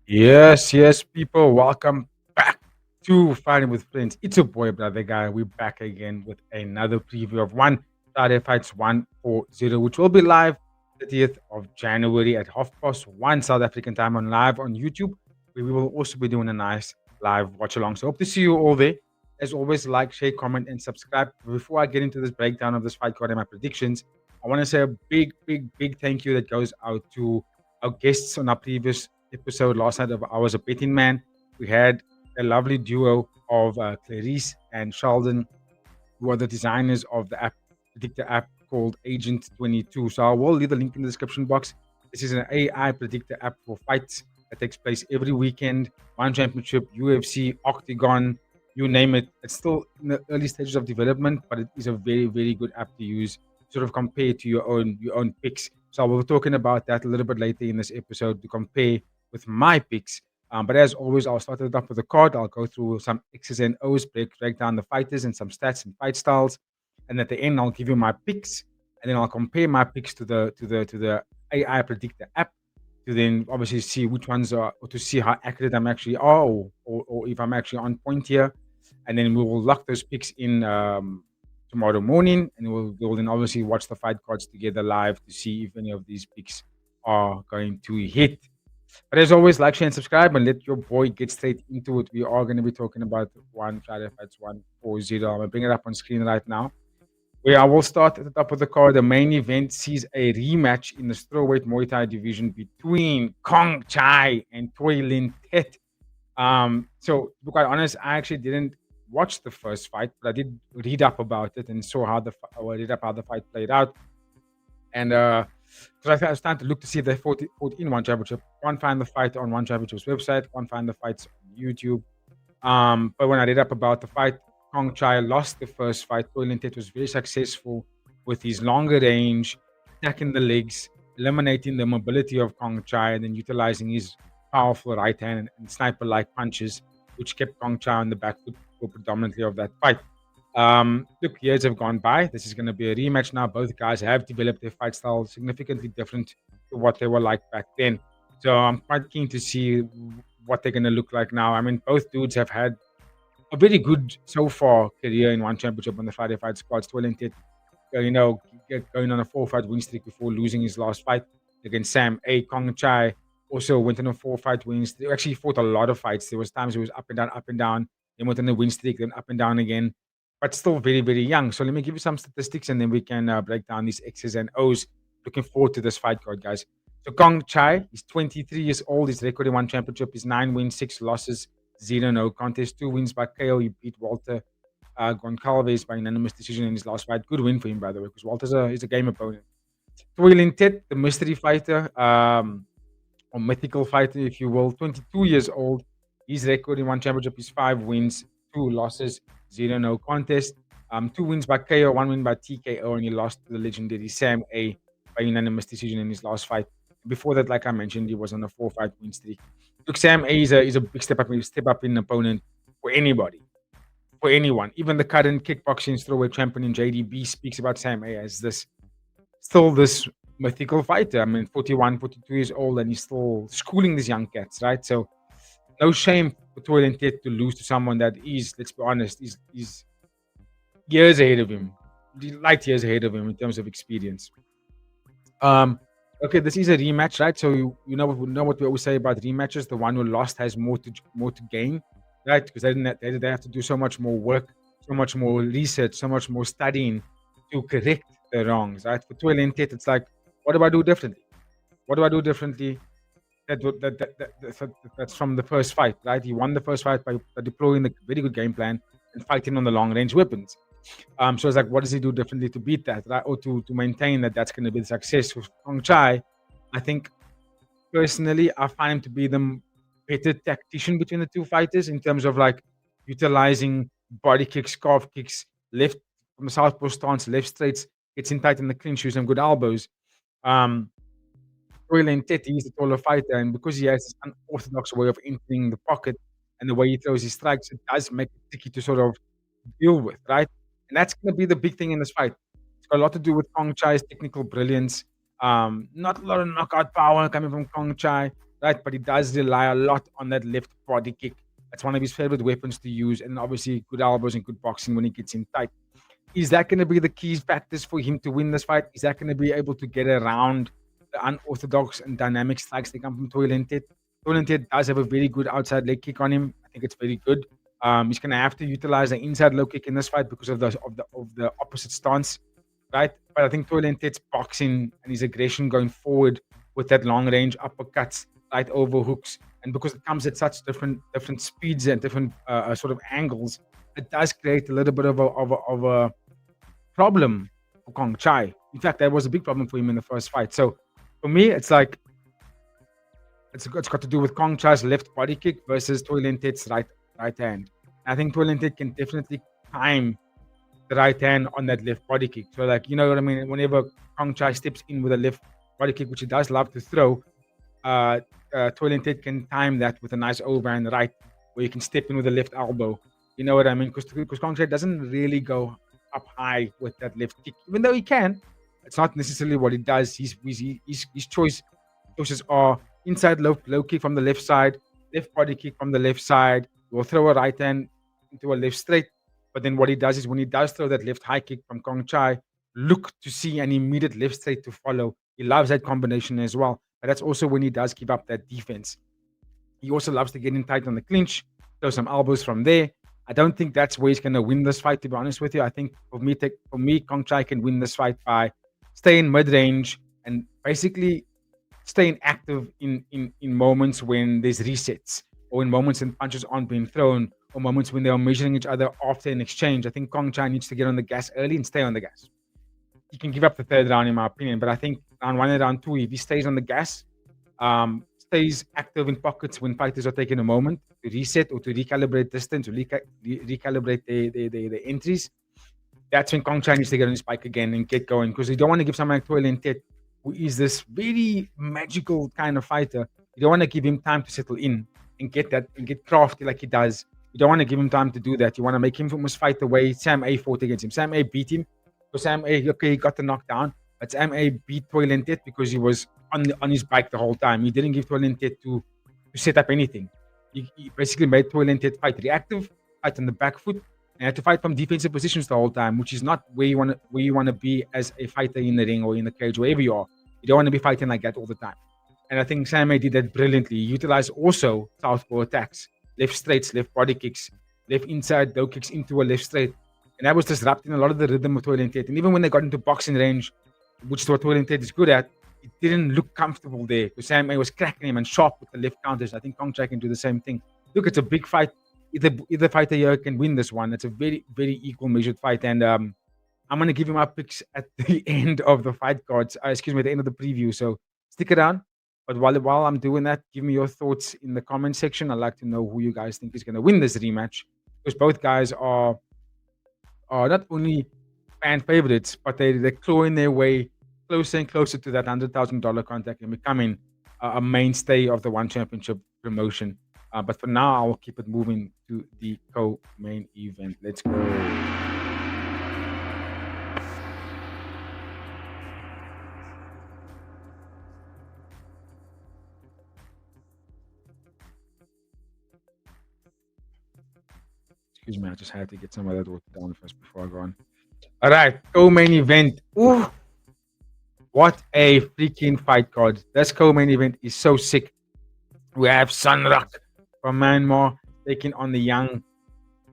Yes, yes, people, welcome back to Fighting with Friends. It's your boy, brother guy. We're back again with another preview of one Friday Fights 140, which will be live 30th of January at 1:30 South African time on live on YouTube. We will also be doing a nice live watch along. So hope to see you all there. As always, like, share, comment, and subscribe. Before I get into this breakdown of this fight card and my predictions, I want to say a big, big, big thank you that goes out to our guests on our previous episode last night of I Was a Betting Man. We had a lovely duo of Clarice and Sheldon, who are the designers of the app, predictor app called Agent 22. So I will leave the link in the description box. This is an AI predictor app for fights that takes place every weekend. One championship, UFC, Octagon, you name it. It's still in the early stages of development, but it is a very, very good app to use, sort of compare to your own picks. So we'll be talking about that a little bit later in this episode to compare with my picks. But as always, I'll start it up with a card. I'll go through some X's and O's, break down the fighters and some stats and fight styles. And at the end, I'll give you my picks, and then I'll compare my picks to the AI predictor app to then obviously see which ones are, or to see how accurate I'm actually are, or if I'm actually on point here. And then we will lock those picks in tomorrow morning, and we'll then obviously watch the fight cards together live to see if any of these picks are going to hit. But as always, like, share, and subscribe, and let your boy get straight into it. We are going to be talking about one Friday Fights 140. I'm going to bring it up on screen right now. Where I will start at the top of the card. The main event sees a rematch in the strawweight Muay Thai division between Kongchai and Thway Lin Htet. So to be quite honest, I actually didn't watch the first fight, but I did read up about it and saw how read up how the fight played out. And because I was starting to look to see if they fought in one championship. Can't find the fight on one championship's website. Can't find the fights on YouTube. But when I read up about the fight, Kong Chai lost the first fight. Thway Lin Htet was very successful with his longer range, attacking the legs, eliminating the mobility of Kong Chai, and then utilizing his powerful right hand and sniper-like punches, which kept Kong Chai on the back foot for predominantly of that fight. Look, years have gone by. This is going to be a rematch now. Both guys have developed their fight style significantly different to what they were like back then. So I'm quite keen to see what they're going to look like now. I mean, both dudes have had a very good so far career in one championship on the Friday Fight squad. Thway Lin Htet, going on a 4-fight win streak before losing his last fight against Sam A. Kong Chai also went on a 4-fight win streak. Actually fought a lot of fights. There was times it was up and down, up and down. Then went on a win streak, then up and down again. But still very, very young. So let me give you some statistics, and then we can break down these X's and O's. Looking forward to this fight card, guys. So Kong Chai is 23 years old. His record in one championship is 9 wins, 6 losses, 0 no contest, 2 wins by KO. He beat Walter Goncalves by unanimous decision in his last fight. Good win for him, by the way, because Walter's is a game opponent. Thway Lin Htet, the mystery fighter, or mythical fighter, if you will, 22 years old. His record in one championship is 5 wins, 2 losses, 0 no contest. 2 wins by KO, 1 win by TKO, and he lost to the legendary Sam A by unanimous decision in his last fight. Before that, like I mentioned, he was on a 4-fight win streak. Look, Sam A is a big step up in opponent for anybody, for anyone. Even the current kickboxing strawweight champion in JDB speaks about Sam A as this mythical fighter. I mean, 41, 42 years old, and he's still schooling these young cats, right? So no shame for Thway Lin Htet to lose to someone that is, let's be honest, is years ahead of him, light years ahead of him in terms of experience. Um, okay, this is a rematch, right? So you know what we always say about rematches: the one who lost has more to gain, right? Because they have to do so much more work, so much more research, so much more studying to correct the wrongs, right? For Thway Lin Htet, it's like, what do I do differently? What do I do differently? That's from the first fight, right? He won the first fight by deploying a very good game plan and fighting on the long range weapons. So it's like, what does he do differently to beat that, right? Or to maintain that that's going to be the success with Kong Chai? I think personally, I find him to be the better tactician between the two fighters in terms of like utilizing body kicks, calf kicks, left from the southpaw stance, left straights, gets in tight in the clinch, use some good elbows. Um, Thway Lin Htet, he's the taller fighter, and because he has this unorthodox way of entering the pocket and the way he throws his strikes, it does make it tricky to sort of deal with, right? And that's going to be the big thing in this fight. It's got a lot to do with Kongchai's technical brilliance. Not a lot of knockout power coming from Kongchai, right? But he does rely a lot on that left body kick. That's one of his favorite weapons to use, and obviously good elbows and good boxing when he gets in tight. Is that going to be the key factors for him to win this fight? Is that going to be able to get around the unorthodox and dynamic strikes that come from Thway Lin Htet? Thway Lin Htet does have a very good outside leg kick on him. I think it's very good. He's going to have to utilize the inside low kick in this fight because of the opposite stance, right? But I think Thway Lin Htet's boxing and his aggression going forward with that long range uppercuts, right over hooks, and because it comes at such different speeds and different sort of angles, it does create a little bit of a problem for Kongchai. In fact, that was a big problem for him in the first fight. So for me, it's like it's got to do with Kongchai's left body kick versus Thway Lin Htet's right hand. I think Thway Lin Htet can definitely time the right hand on that left body kick. So like you know what I mean. Whenever Kongchai steps in with a left body kick, which he does love to throw, Thway Lin Htet can time that with a nice overhand right, where you can step in with a left elbow. You know what I mean? Because Kongchai doesn't really go up high with that left kick, even though he can. It's not necessarily what he does. His choices are inside low kick from the left side, left body kick from the left side. He'll throw a right hand into a left straight. But then what he does is when he does throw that left high kick from Kongchai, look to see an immediate left straight to follow. He loves that combination as well. But that's also when he does keep up that defense. He also loves to get in tight on the clinch, throw some elbows from there. I don't think that's where he's going to win this fight, to be honest with you. I think for me, Kongchai can win this fight by staying mid-range and basically staying active in moments when there's resets or in moments when punches aren't being thrown or moments when they are measuring each other after an exchange. I think Kongchai needs to get on the gas early and stay on the gas. He can give up the third round, in my opinion, but I think round one and round two, if he stays on the gas, stays active in pockets when fighters are taking a moment to reset or to recalibrate distance or recalibrate their entries, that's when Kongchai needs to get on his bike again and get going, because you don't want to give someone like Thway Lin Htet, who is this very magical kind of fighter, you don't want to give him time to settle in and get crafty like he does. You don't want to give him time to do that. You want to make him almost fight the way Sam A fought against him. Sam A beat him. So Sam A, okay, he got the knockdown, but Sam A beat Thway Lin Htet because he was on his bike the whole time. He didn't give Thway Lin Htet to set up anything. He basically made Thway Lin Htet fight reactive, fight on the back foot, and had to fight from defensive positions the whole time, which is not where you want to be as a fighter in the ring or in the cage, wherever you are. You don't want to be fighting like that all the time. And I think Sam A did that brilliantly. He utilized also southpaw attacks, left straights, left body kicks, left inside low kicks into a left straight. And that was disrupting a lot of the rhythm of Thway Lin Htet. And even when they got into boxing range, which is what Thway Lin Htet is good at, it didn't look comfortable there because Sam A was cracking him and sharp with the left counters. I think Kongchai can do the same thing. Look, it's a big fight. Either fighter here can win this one. It's a very, very equal measured fight. And I'm going to give you my picks at the end of the fight cards. At the end of the preview. So stick around. But while I'm doing that, give me your thoughts in the comment section. I'd like to know who you guys think is going to win this rematch, because both guys are not only fan favorites, but they're clawing their way closer and closer to that $100,000 contract and becoming a mainstay of the One Championship promotion. But for now, I'll keep it moving to the co-main event. Let's go. Excuse me, I just had to get some of that water down first before I go on. All right, co-main event. Ooh, what a freaking fight card. This co-main event is so sick. We have Sanrak from Myanmar taking on the young,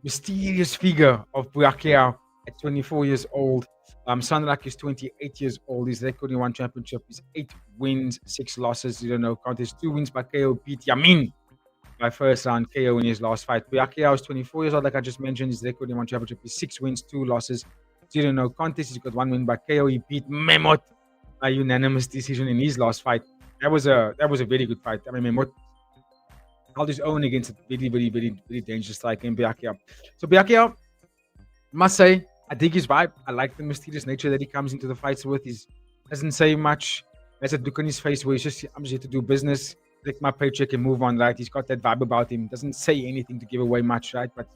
mysterious figure of Pacquiao at 24 years old. Sanrak is 28 years old. His record in One Championship is 8 wins, 6 losses, 0 no contest. 2 wins by KO, beat Yamin by first round KO in his last fight. Pacquiao is 24 years old, like I just mentioned. His record in One Championship is 6 wins, 2 losses, 0 no contest. He's got 1 win by KO. He beat Memot by unanimous decision in his last fight. That was a very good fight. I mean, Memot held his own against a very, very, very, very dangerous striker in Pacquiao. So Pacquiao, must say, I dig his vibe. I like the mysterious nature that he comes into the fights with. He doesn't say much. There's a look on his face where I'm just here to do business, collect my paycheck and move on, right? He's got that vibe about him. Doesn't say anything to give away much, right? But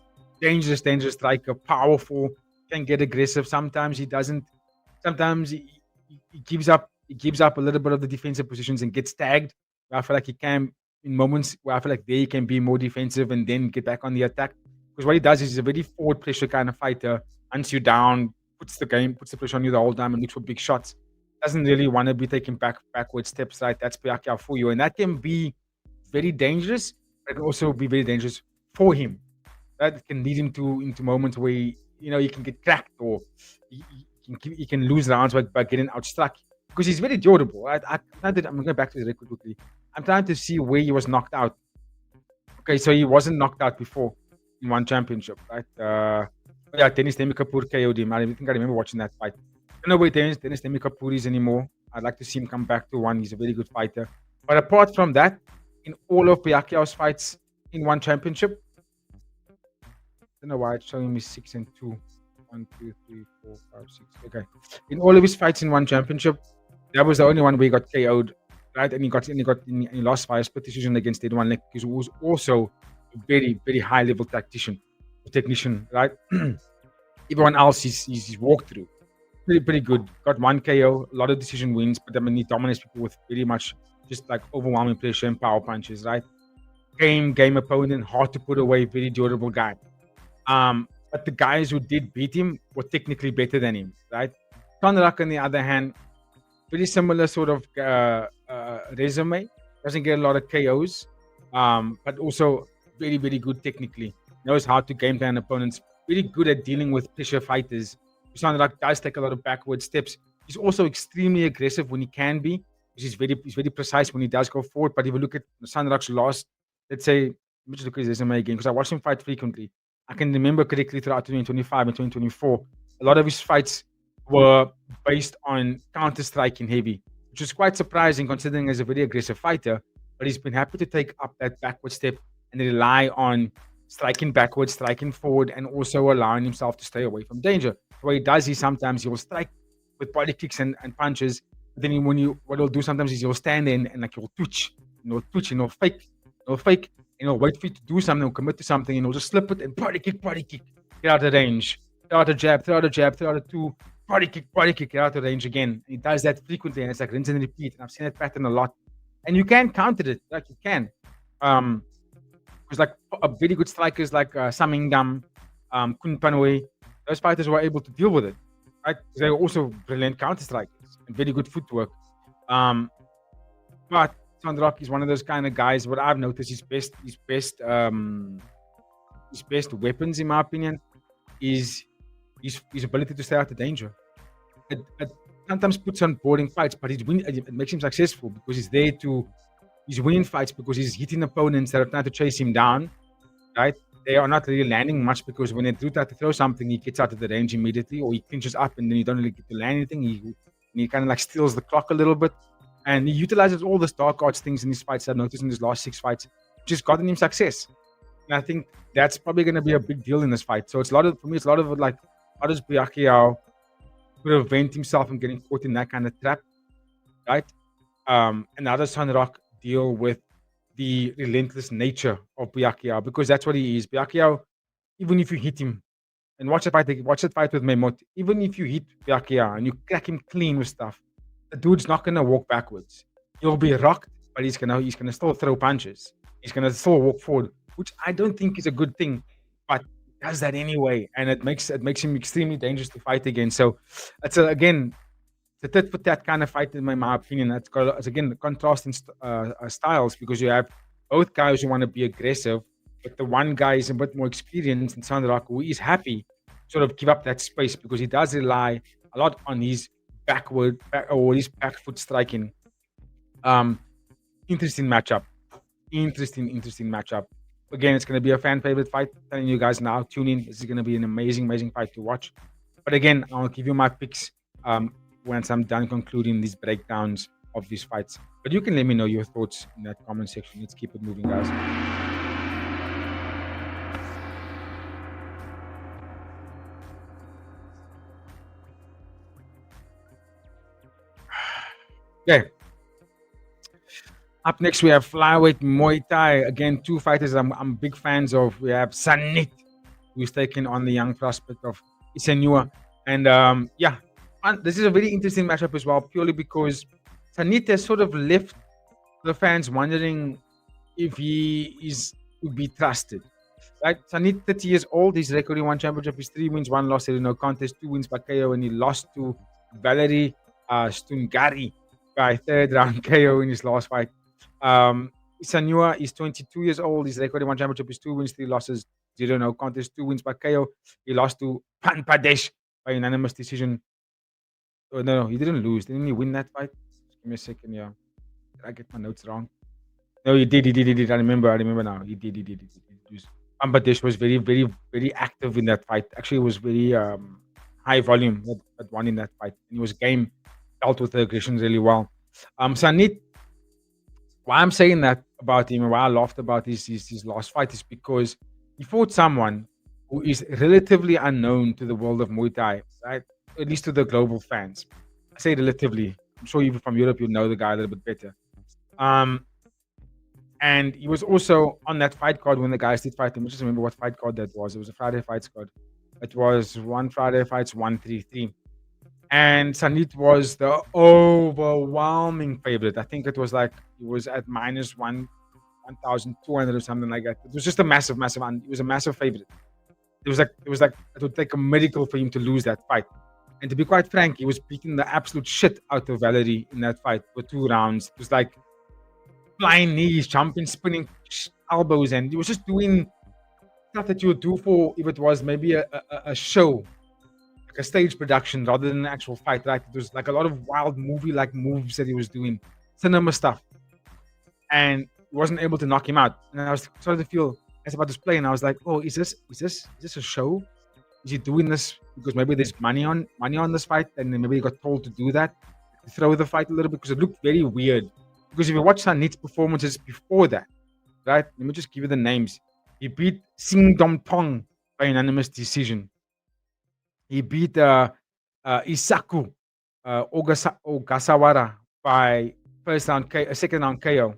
dangerous striker, powerful, can get aggressive. Sometimes he doesn't. Sometimes he gives up. He gives up a little bit of the defensive positions and gets tagged. I feel like he can in moments where I feel like they can be more defensive and then get back on the attack. Because what he does is he's a very forward pressure kind of fighter. Hunts you down, puts the pressure on you the whole time, and looks for big shots. Doesn't really want to be taking backward steps, right? That's Pacquiao for you, and that can be very dangerous. But it can also be very dangerous for him. That can lead him to into moments where he can get cracked or he can lose rounds by getting outstruck because he's very durable. I'm going back to the record quickly. I'm trying to see where he was knocked out. Okay, so he wasn't knocked out before in one championship, right? Yeah, Dennis Kapoor KO'd him. I think I remember watching that fight. I don't know where Dennis Kapoor is anymore. I'd like to see him come back to one. He's a very good fighter. But apart from that, in all of Pacquiao's fights in one championship, I don't know why it's showing me 6-2. 1, 2, 3, 4, 5, 6. Okay. In all of his fights in one championship, that was the only one where he got KO'd, right? And he lost by a split decision against Edouard Lek, who was also a very, very high level technician, right? Everyone else he's walked through. Pretty good. Got one KO, a lot of decision wins, but I mean he dominates people with very much just like overwhelming pressure and power punches, right? Game opponent, hard to put away, very durable guy. But the guys who did beat him were technically better than him, right? Conrak, on the other hand, very similar sort of resume. Doesn't get a lot of KOs, but also very, very good technically. Knows how to game plan opponents. Very good at dealing with pressure fighters. Conrak does take a lot of backward steps. He's also extremely aggressive when he can be. He's very precise when he does go forward. But if you look at Conrak's last, let's say, let me just look at his resume again because I watch him fight frequently. I can remember correctly throughout 2025 and 2024, a lot of his fights were based on counter-striking heavy, which is quite surprising considering he's a very aggressive fighter, but he's been happy to take up that backward step and rely on striking backwards, striking forward, and also allowing himself to stay away from danger. So what he does is sometimes he'll strike with body kicks and punches, but then what he'll do sometimes is he'll stand in and like he'll twitch, and he'll fake, and he'll wait for you to do something, he'll commit to something, and he'll just slip it and body kick, get out of range, throw out a jab, throw out a two, body kick, get out of range again. And he does that frequently, and it's like rinse and repeat. And I've seen that pattern a lot. And you can counter it, like you can. Because like very good strikers like Samingam, Kun Panway, those fighters were able to deal with it, right? They're also brilliant counter strikers and very good footwork. But Conrak is one of those kind of guys. What I've noticed, his best weapons, in my opinion, is his ability to stay out of danger. It sometimes puts on boring fights, but it makes him successful because he's winning fights because he's hitting opponents that are trying to chase him down, right? They are not really landing much because when they do try to throw something, he gets out of the range immediately, or he clinches up and then you don't really get to land anything. He kind of like steals the clock a little bit. And he utilizes all the dark arts things in his fights I've noticed in his last 6 fights, which has gotten him success. And I think that's probably going to be a big deal in this fight. So for me, it's a lot of like, how does Pacquiao prevent himself from getting caught in that kind of trap, right? And how does Conrak deal with the relentless nature of Pacquiao? Because that's what he is. Pacquiao, even if you hit him, and watch that fight with Memot, even if you hit Pacquiao and you crack him clean with stuff, the dude's not gonna walk backwards. He'll be rocked, but he's gonna still throw punches. He's gonna still walk forward, which I don't think is a good thing, but he does that anyway, and it makes him extremely dangerous to fight against. So it's a tit for tat kind of fight in my opinion. It's again contrasting styles because you have both guys who want to be aggressive, but the one guy is a bit more experienced in Conrak, who is happy to sort of give up that space because he does rely a lot on his back foot striking. Interesting matchup. Again, it's going to be a fan favorite fight. I'm telling you guys now, tune in. This is going to be an amazing fight to watch. But again, I'll give you my picks once I'm done concluding these breakdowns of these fights. But you can let me know your thoughts in that comment section. Let's keep it moving, guys. Okay. Up next, we have flyweight Muay Thai. Again, 2 fighters I'm big fans of. We have Sanit who's taking on the young prospect of Isenua. And yeah, and this is a very interesting matchup as well, purely because Sanit has sort of left the fans wondering if he is to be trusted. Right, Sanit, 30 years old. He's recording one championship. He's 3 wins, one loss. There is no contest. 2 wins by KO, and he lost to Valerie Stungari by third round KO in his last fight. Isanua is 22 years old. He's recording one championship. He's 2 wins, 3 losses, zero no contest. 2 wins by KO. He lost to Panpadesh by unanimous decision. Oh, no, he didn't lose. Didn't he win that fight? Just give me a second. Yeah, did I get my notes wrong? No, he did. He did. He did. I remember now. He did. He did. He did. He did. Bangladesh was very, very, very active in that fight. Actually, it was very high volume that won in that fight. And he was game, dealt with the aggression really well. Sanit, why I'm saying that about him and why I laughed about his last fight is because he fought someone who is relatively unknown to the world of Muay Thai, right? At least to the global fans. I say relatively. I'm sure you from Europe, you'll know the guy a little bit better. And he was also on that fight card when the guys did fight him. I just remember what fight card that was. It was a Friday fights card. It was one Friday fights, 133. And Sanit was the overwhelming favorite. I think it was like he was at minus 1,200 or something like that. It was just a massive, massive. It was a massive favorite. It was like it would take a miracle for him to lose that fight. And to be quite frank, he was beating the absolute shit out of Valerie in that fight for 2 rounds. It was like flying knees, jumping, spinning elbows, and he was just doing stuff that you would do for if it was maybe a show, like a stage production rather than an actual fight. Right? It was like a lot of wild movie-like moves that he was doing, cinema stuff, and he wasn't able to knock him out. And I was starting to feel as about this play, and I was like, "Oh, is this a show? Is he doing this because maybe there's money on this fight, and then maybe he got told to do that, to throw the fight a little bit because it looked very weird." Because if you watch Sanit's performances before that, right? Let me just give you the names. He beat Sing Dom Tong by unanimous decision. He beat Isaku Ogasawara by second round KO.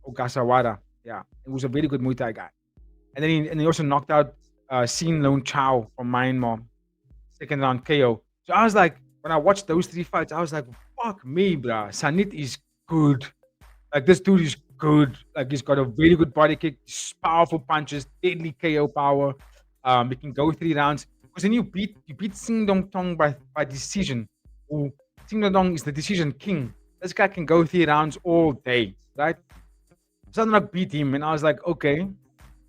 Ogasawara, yeah, it was a very good Muay Thai guy. And then he also knocked out Sin Lone Chow from Myanmar, second round KO. So I was like, when I watched those 3 fights, I was like, fuck me, bruh. Sanit is good. Like, this dude is good. Like, he's got a very good body kick, powerful punches, deadly KO power. He can go 3 rounds. Because then you beat Sing Dong Tong by decision. Sing Dong Tong is the decision king. This guy can go 3 rounds all day, right? Sandrak beat him, and I was like, okay,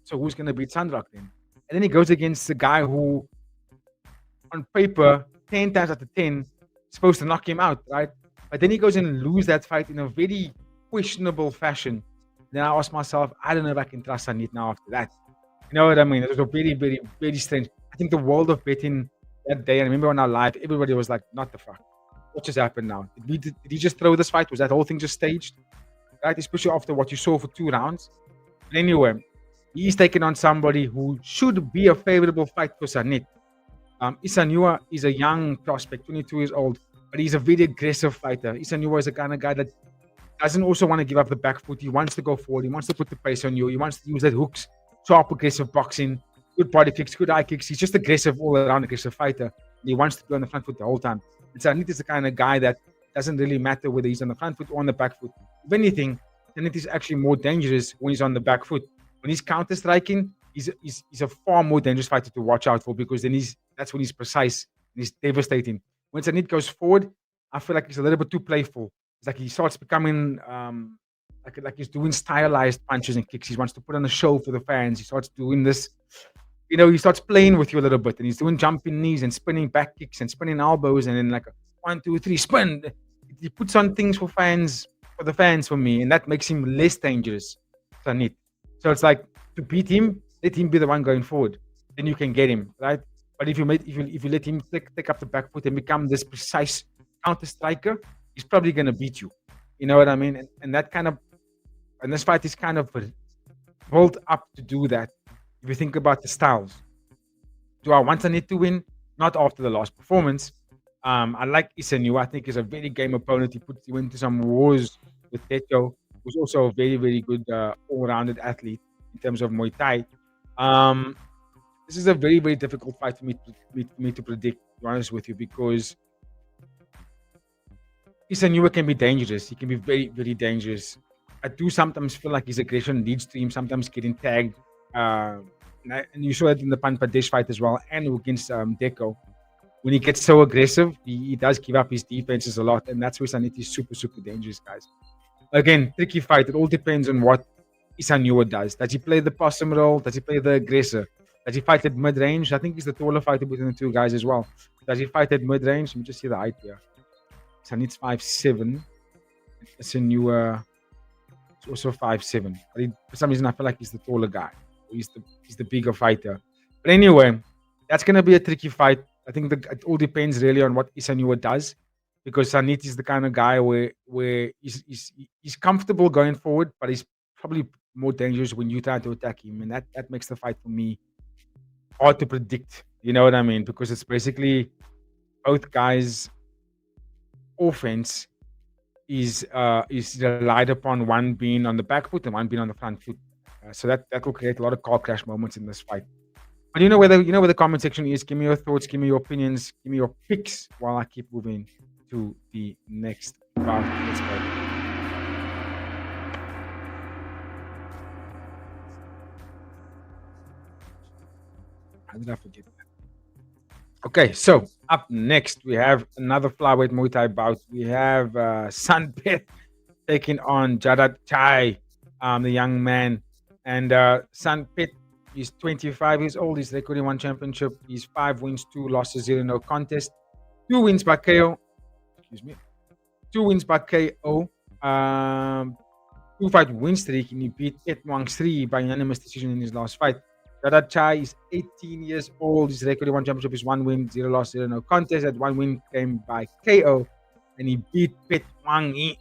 so who's gonna beat Sandrak then? And then he goes against the guy who, on paper, 10 times out of 10, is supposed to knock him out, right? But then he goes and lose that fight in a very questionable fashion. Then I asked myself, I don't know if I can trust Sanit now after that. You know what I mean? It was a very, very, very strange. I think the world of betting that day, I remember on our live, everybody was like, not the fuck. What just happened now? Did he just throw this fight? Was that whole thing just staged? Right? Especially after what you saw for 2 rounds. But anyway, he's taking on somebody who should be a favorable fight for Sanit. Isanua is a young prospect, 22 years old, but he's a very aggressive fighter. Isanua is the kind of guy that doesn't also want to give up the back foot. He wants to go forward. He wants to put the pace on you. He wants to use that hooks, sharp, aggressive boxing, good body kicks, good eye kicks. He's just aggressive, all-around aggressive fighter. He wants to be on the front foot the whole time. And Sanit is the kind of guy that doesn't really matter whether he's on the front foot or on the back foot. If anything, Sanit is actually more dangerous when he's on the back foot. When he's counter-striking, he's a far more dangerous fighter to watch out for, because then that's when he's precise and he's devastating. When Sanit goes forward, I feel like he's a little bit too playful. It's like he starts becoming like he's doing stylized punches and kicks. He wants to put on a show for the fans. He starts doing this, he starts playing with you a little bit, and he's doing jumping knees and spinning back kicks and spinning elbows, and then like a 1, 2, 3 spin. He puts on things for the fans for me, and that makes him less dangerous, Sanit. So it's like, to beat him, let him be the one going forward. Then you can get him, right? But if you let him take up the back foot and become this precise counter striker, he's probably going to beat you. You know what I mean? And this fight is kind of built up to do that. If you think about the styles, do I want Sanit to win? Not after the last performance. I like Isenyu. I think he's a very game opponent. He went to some wars with Techo, who's also a very, very good all-rounded athlete in terms of Muay Thai. This is a very, very difficult fight for me to predict, to be honest with you, because Isanua can be dangerous. He can be very, very dangerous. I do sometimes feel like his aggression leads to him sometimes getting tagged. Uh, and you saw it in the Panpadesh fight as well, and against Deco. When he gets so aggressive, he does give up his defenses a lot, and that's where Saniti is super, super dangerous, guys. Again, tricky fight. It all depends on what Isanua does. Does he play the possum role? Does he play the aggressor? Does he fight at mid range? I think he's the taller fighter between the two guys as well. Does he fight at mid range? Let me just see the height here. Sanit's 5'7". Isanua is also 5'7". But for some reason, I feel like he's the taller guy. He's the bigger fighter. But anyway, that's going to be a tricky fight. I think it all depends really on what Isanua does, because Sanit is the kind of guy where he's comfortable going forward, but he's probably more dangerous when you try to attack him, and that makes the fight for me hard to predict. You know what I mean? Because it's basically both guys' offense is relied upon one being on the back foot and one being on the front foot. So that will create a lot of car crash moments in this fight. But where the comment section is. Give me your thoughts, give me your opinions, give me your picks while I keep moving to the next bout. Let's go. How did I forget that? Okay, so up next we have another flyweight Muay Thai bout. We have Sanpet taking on Jadat Chai, the young man. And Sanpet is 25 years old. He's recording one championship. He's 5 wins, 2 losses, 0 no contest. 2 wins by KO. Excuse me. 2 wins by KO. 2-fight win streak, and he beat Pet Wang 3 by unanimous decision in his last fight. Jadat Chai is 18 years old. His record in one championship is 1 win, 0 loss, 0 no contest. That 1 win came by KO, and he beat Pet Wang.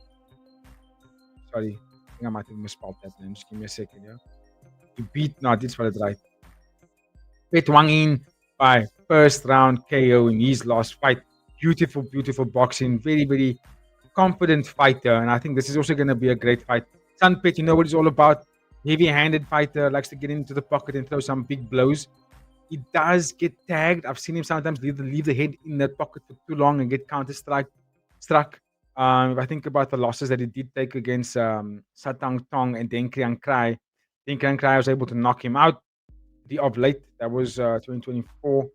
Sorry, I think I might have misspelled that name. Just give me a second, yeah. I did spell it right. Pet Wang by first round KO in his last fight. Beautiful, beautiful boxing. Very, very confident fighter, and I think this is also going to be a great fight. Sanpet, you know what he's all about. Heavy-handed fighter, likes to get into the pocket and throw some big blows. He does get tagged. I've seen him sometimes leave the head in that pocket for too long and get struck. If I think about the losses that he did take against Satang Tong and Deng Kriang Krai, Deng Kriang Krai was able to knock him out of late. That was 2024.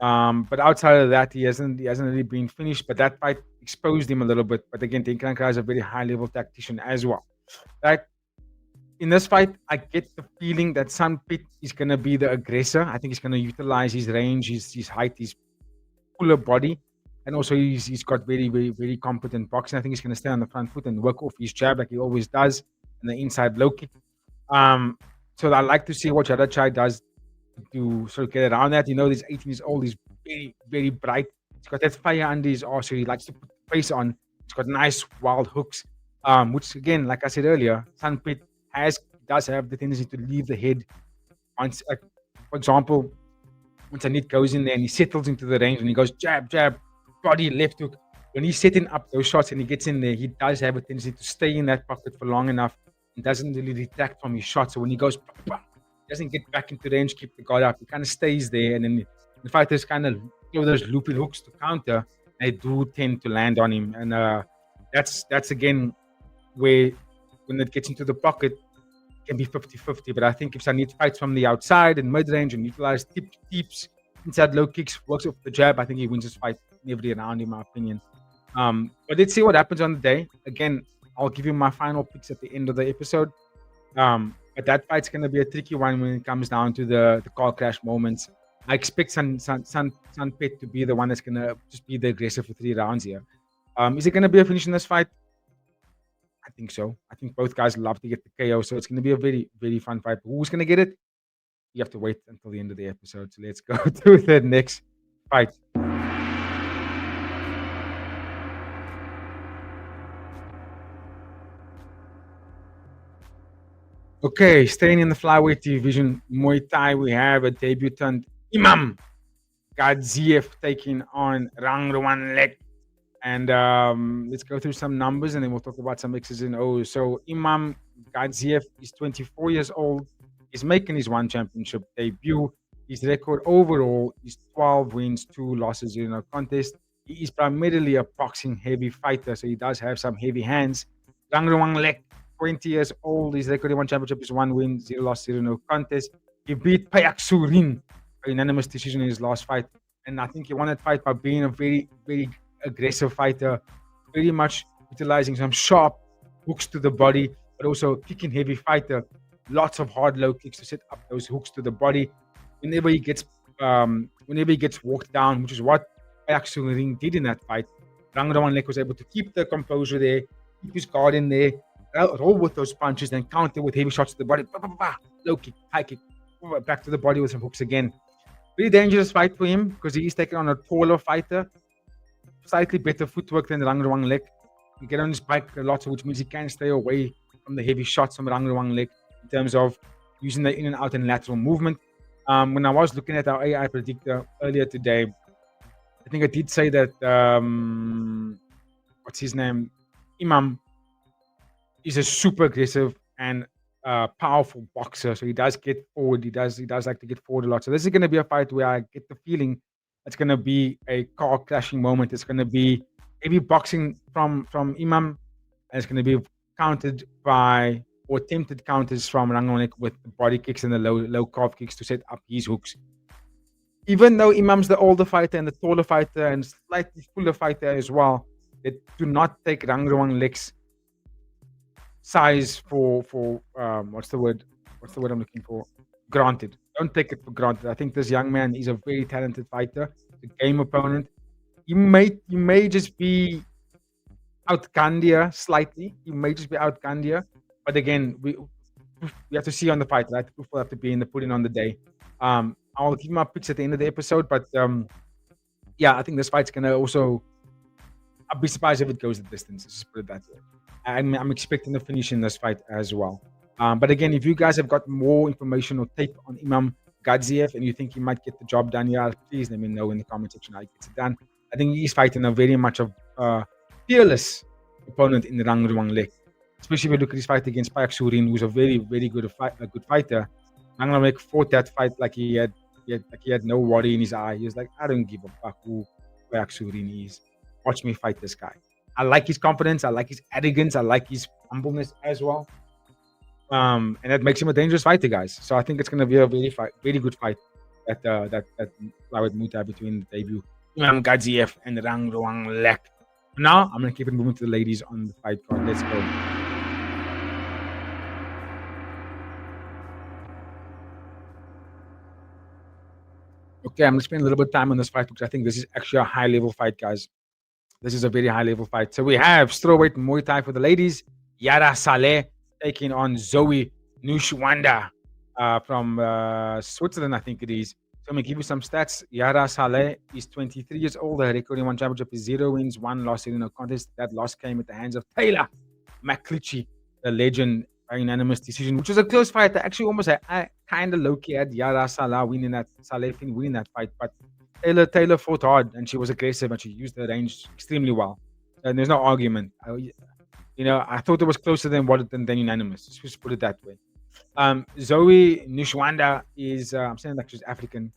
But outside of that, he hasn't really been finished. But that fight exposed him a little bit. But again, Deng Kriang Krai is a very high-level tactician as well. Right? In this fight, I get the feeling that Sanpet is going to be the aggressor. I think he's going to utilize his range, his height, his fuller body. And also, he's got very, very, very competent boxing. I think he's going to stay on the front foot and work off his jab like he always does, and the inside low kick. So I like to see what Jadat Chai does to sort of get around that. He's 18 years old. He's very, very bright. He's got that fire under his arse. So he likes to put the face on. He's got nice wild hooks, which again, like I said earlier, Sanpet does have the tendency to leave the head. Once, for example, once Anit goes in there and he settles into the range and he goes jab, jab, body, left hook. When he's setting up those shots and he gets in there, he does have a tendency to stay in that pocket for long enough and doesn't really retract from his shot. So when he goes, he doesn't get back into range, keep the guard up. He kind of stays there, and then the fighters kind of throw those loopy hooks to counter. They do tend to land on him, and that's again where when it gets into the pocket, it can be 50-50. But I think if Sanit fights from the outside and mid-range and utilize tips, inside low kicks, works off the jab, I think he wins this fight in every round, in my opinion. But let's see what happens on the day. Again, I'll give you my final picks at the end of the episode. But that fight's going to be a tricky one when it comes down to the car crash moments. I expect Sanpet to be the one that's going to just be the aggressor for 3 rounds here. Is it going to be a finish in this fight? I think so. I think both guys love to get the KO, so it's going to be a very, very fun fight. But who's going to get it? You have to wait until the end of the episode. So let's go to the next fight. Okay, staying in the flyweight division, Muay Thai, we have a debutant, Imam Gadziev, taking on Rangruan Lek. And let's go through some numbers and then we'll talk about some X's and O's. So Imam Gadziev is 24 years old. He's making his one championship debut. His record overall is 12 wins, 2 losses, no contest. He is primarily a boxing heavy fighter, so he does have some heavy hands. Rangrawang Lek, 20 years old. His record in one championship is 1 win, 0 loss, 0 no contest. He beat Payak Surin by unanimous decision in his last fight. And I think he won that fight by being a very, very aggressive fighter, very much utilizing some sharp hooks to the body, but also a kicking heavy fighter. Lots of hard low kicks to set up those hooks to the body. Whenever he gets walked down, which is what actually did in that fight, Rangrawang Lek was able to keep the composure there, keep his guard in there, roll with those punches, then counter with heavy shots to the body. Bah, bah, bah, low kick, high kick, back to the body with some hooks again. Very dangerous fight for him because he is taking on a taller fighter, slightly better footwork than Rangrawang Lek. He get on his bike a lot, which means he can stay away from the heavy shots from Rangrawang Lek in terms of using the in and out and lateral movement. When I was looking at our AI predictor earlier today, I think I did say that what's his name? Imam is a super aggressive and powerful boxer. So he does get forward. He does like to get forward a lot. So this is going to be a fight where I get the feeling it's going to be a car clashing moment. It's going to be heavy boxing from Imam, and it's going to be countered by or attempted counters from Rangrawang Lek with the body kicks and the low calf kicks to set up his hooks. Even though Imam's the older fighter and the taller fighter and slightly fuller fighter as well, they do not take Rangrawang Lek's size for what's the word I'm looking for? Granted. Don't take it for granted. I think this young man is a very talented fighter, a game opponent. He may just be outgunned here slightly. He may just be outgunned here. But again, we have to see on the fight, right? Proof will have to be in the pudding on the day. I'll give my picks at the end of the episode, but yeah, I think this fight's gonna also. I'll be surprised if it goes the distance. Let's just put it that way. I'm expecting a finish in this fight as well. But again, if you guys have got more information or tape on Imam Gadziev and you think he might get the job done here, please let me know in the comment section how he gets it done. I think he's fighting a very much of fearless opponent in the Rangrawang Lek. Especially if you look at his fight against Payak Surin, who's a very, very good fighter. Rangrawang Lek fought that fight like he had no worry in his eye. He was like, I don't give a fuck who Payak Surin is. Watch me fight this guy. I like his confidence. I like his arrogance. I like his humbleness as well. And that makes him a dangerous fighter, guys. So I think it's going to be a very good fight that flyweight Muay Thai between the debut Imam Gadziev and Rangrawang Lek. Now I'm going to keep it moving to the ladies on the fight card. Let's go. Okay, I'm going to spend a little bit of time on this fight because I think this is actually a high-level fight, guys. This is a very high-level fight. So we have strawweight Muay Thai for the ladies. Yara Saleh taking on Zoe Nushwanda from Switzerland, I think it is. So I'm going to give you some stats. Yara Saleh is 23 years old. Her record in one championship is 0 wins, 1 loss in a contest. That loss came at the hands of Taylor McClitchy, the legend, by unanimous decision, which was a close fight. Actually, almost I kind of low-key had Yara Saleh winning that fight, but Taylor fought hard and she was aggressive and she used her range extremely well. And there's no argument. I thought it was closer than unanimous. Let's just put it that way. Zoe Nushwanda is I'm saying like she's African.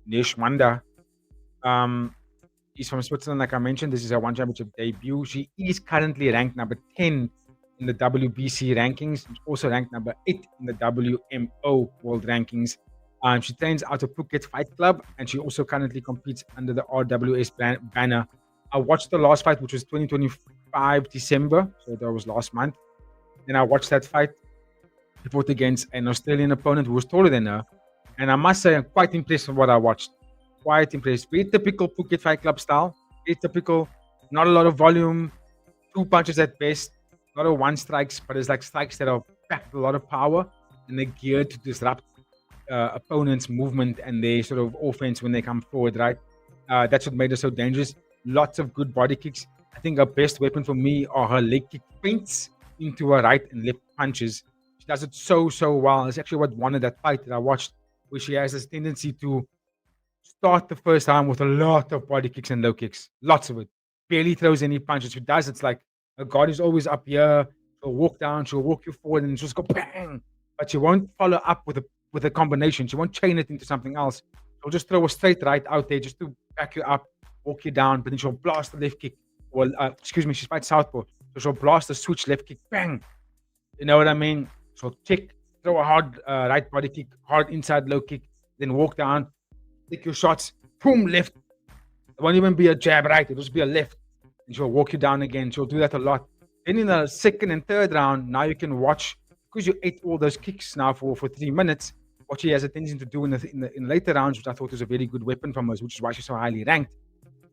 Nushwanda is from Switzerland, like I mentioned. This is her one championship debut. She is currently ranked number 10 in the WBC rankings. She's also ranked number 8 in the WMO world rankings. She trains out of Phuket Fight Club, and she also currently competes under the RWS banner. I watched the last fight, which was 2025 December, so that was last month. Then I watched that fight. She fought against an Australian opponent who was taller than her, and I must say I'm quite impressed with what I watched. Quite impressed. Very typical Phuket Fight Club style. Very typical. Not a lot of volume. 2 punches at best. A lot of one strikes, but it's like strikes that are packed with a lot of power, and they're geared to disrupt opponents' movement and their sort of offense when they come forward, right? That's what made her so dangerous. Lots of good body kicks. I think her best weapon for me are her leg kick feints into her right and left punches. She does it so well. It's actually what won that fight that I watched, where she has this tendency to start the first time with a lot of body kicks and low kicks. Lots of it. Barely throws any punches. She does, it's like her guard is always up here. She'll walk down, she'll walk you forward, and she'll just go bang. But she won't follow up with a with a combination. She won't chain it into something else. She'll just throw a straight right out there just to back you up, walk you down, but then she'll blast the left kick. Well, excuse me, she's fights southpaw. So she'll blast the switch left kick, bang. You know what I mean? She'll kick, throw a hard right body kick, hard inside low kick, then walk down, take your shots, boom, left. It won't even be a jab right, it'll just be a left. And she'll walk you down again. She'll do that a lot. Then in the second and third round, now you can watch because you ate all those kicks now for 3 minutes. What she has a tendency to do in the later rounds, which I thought was a very good weapon from us, which is why she's so highly ranked,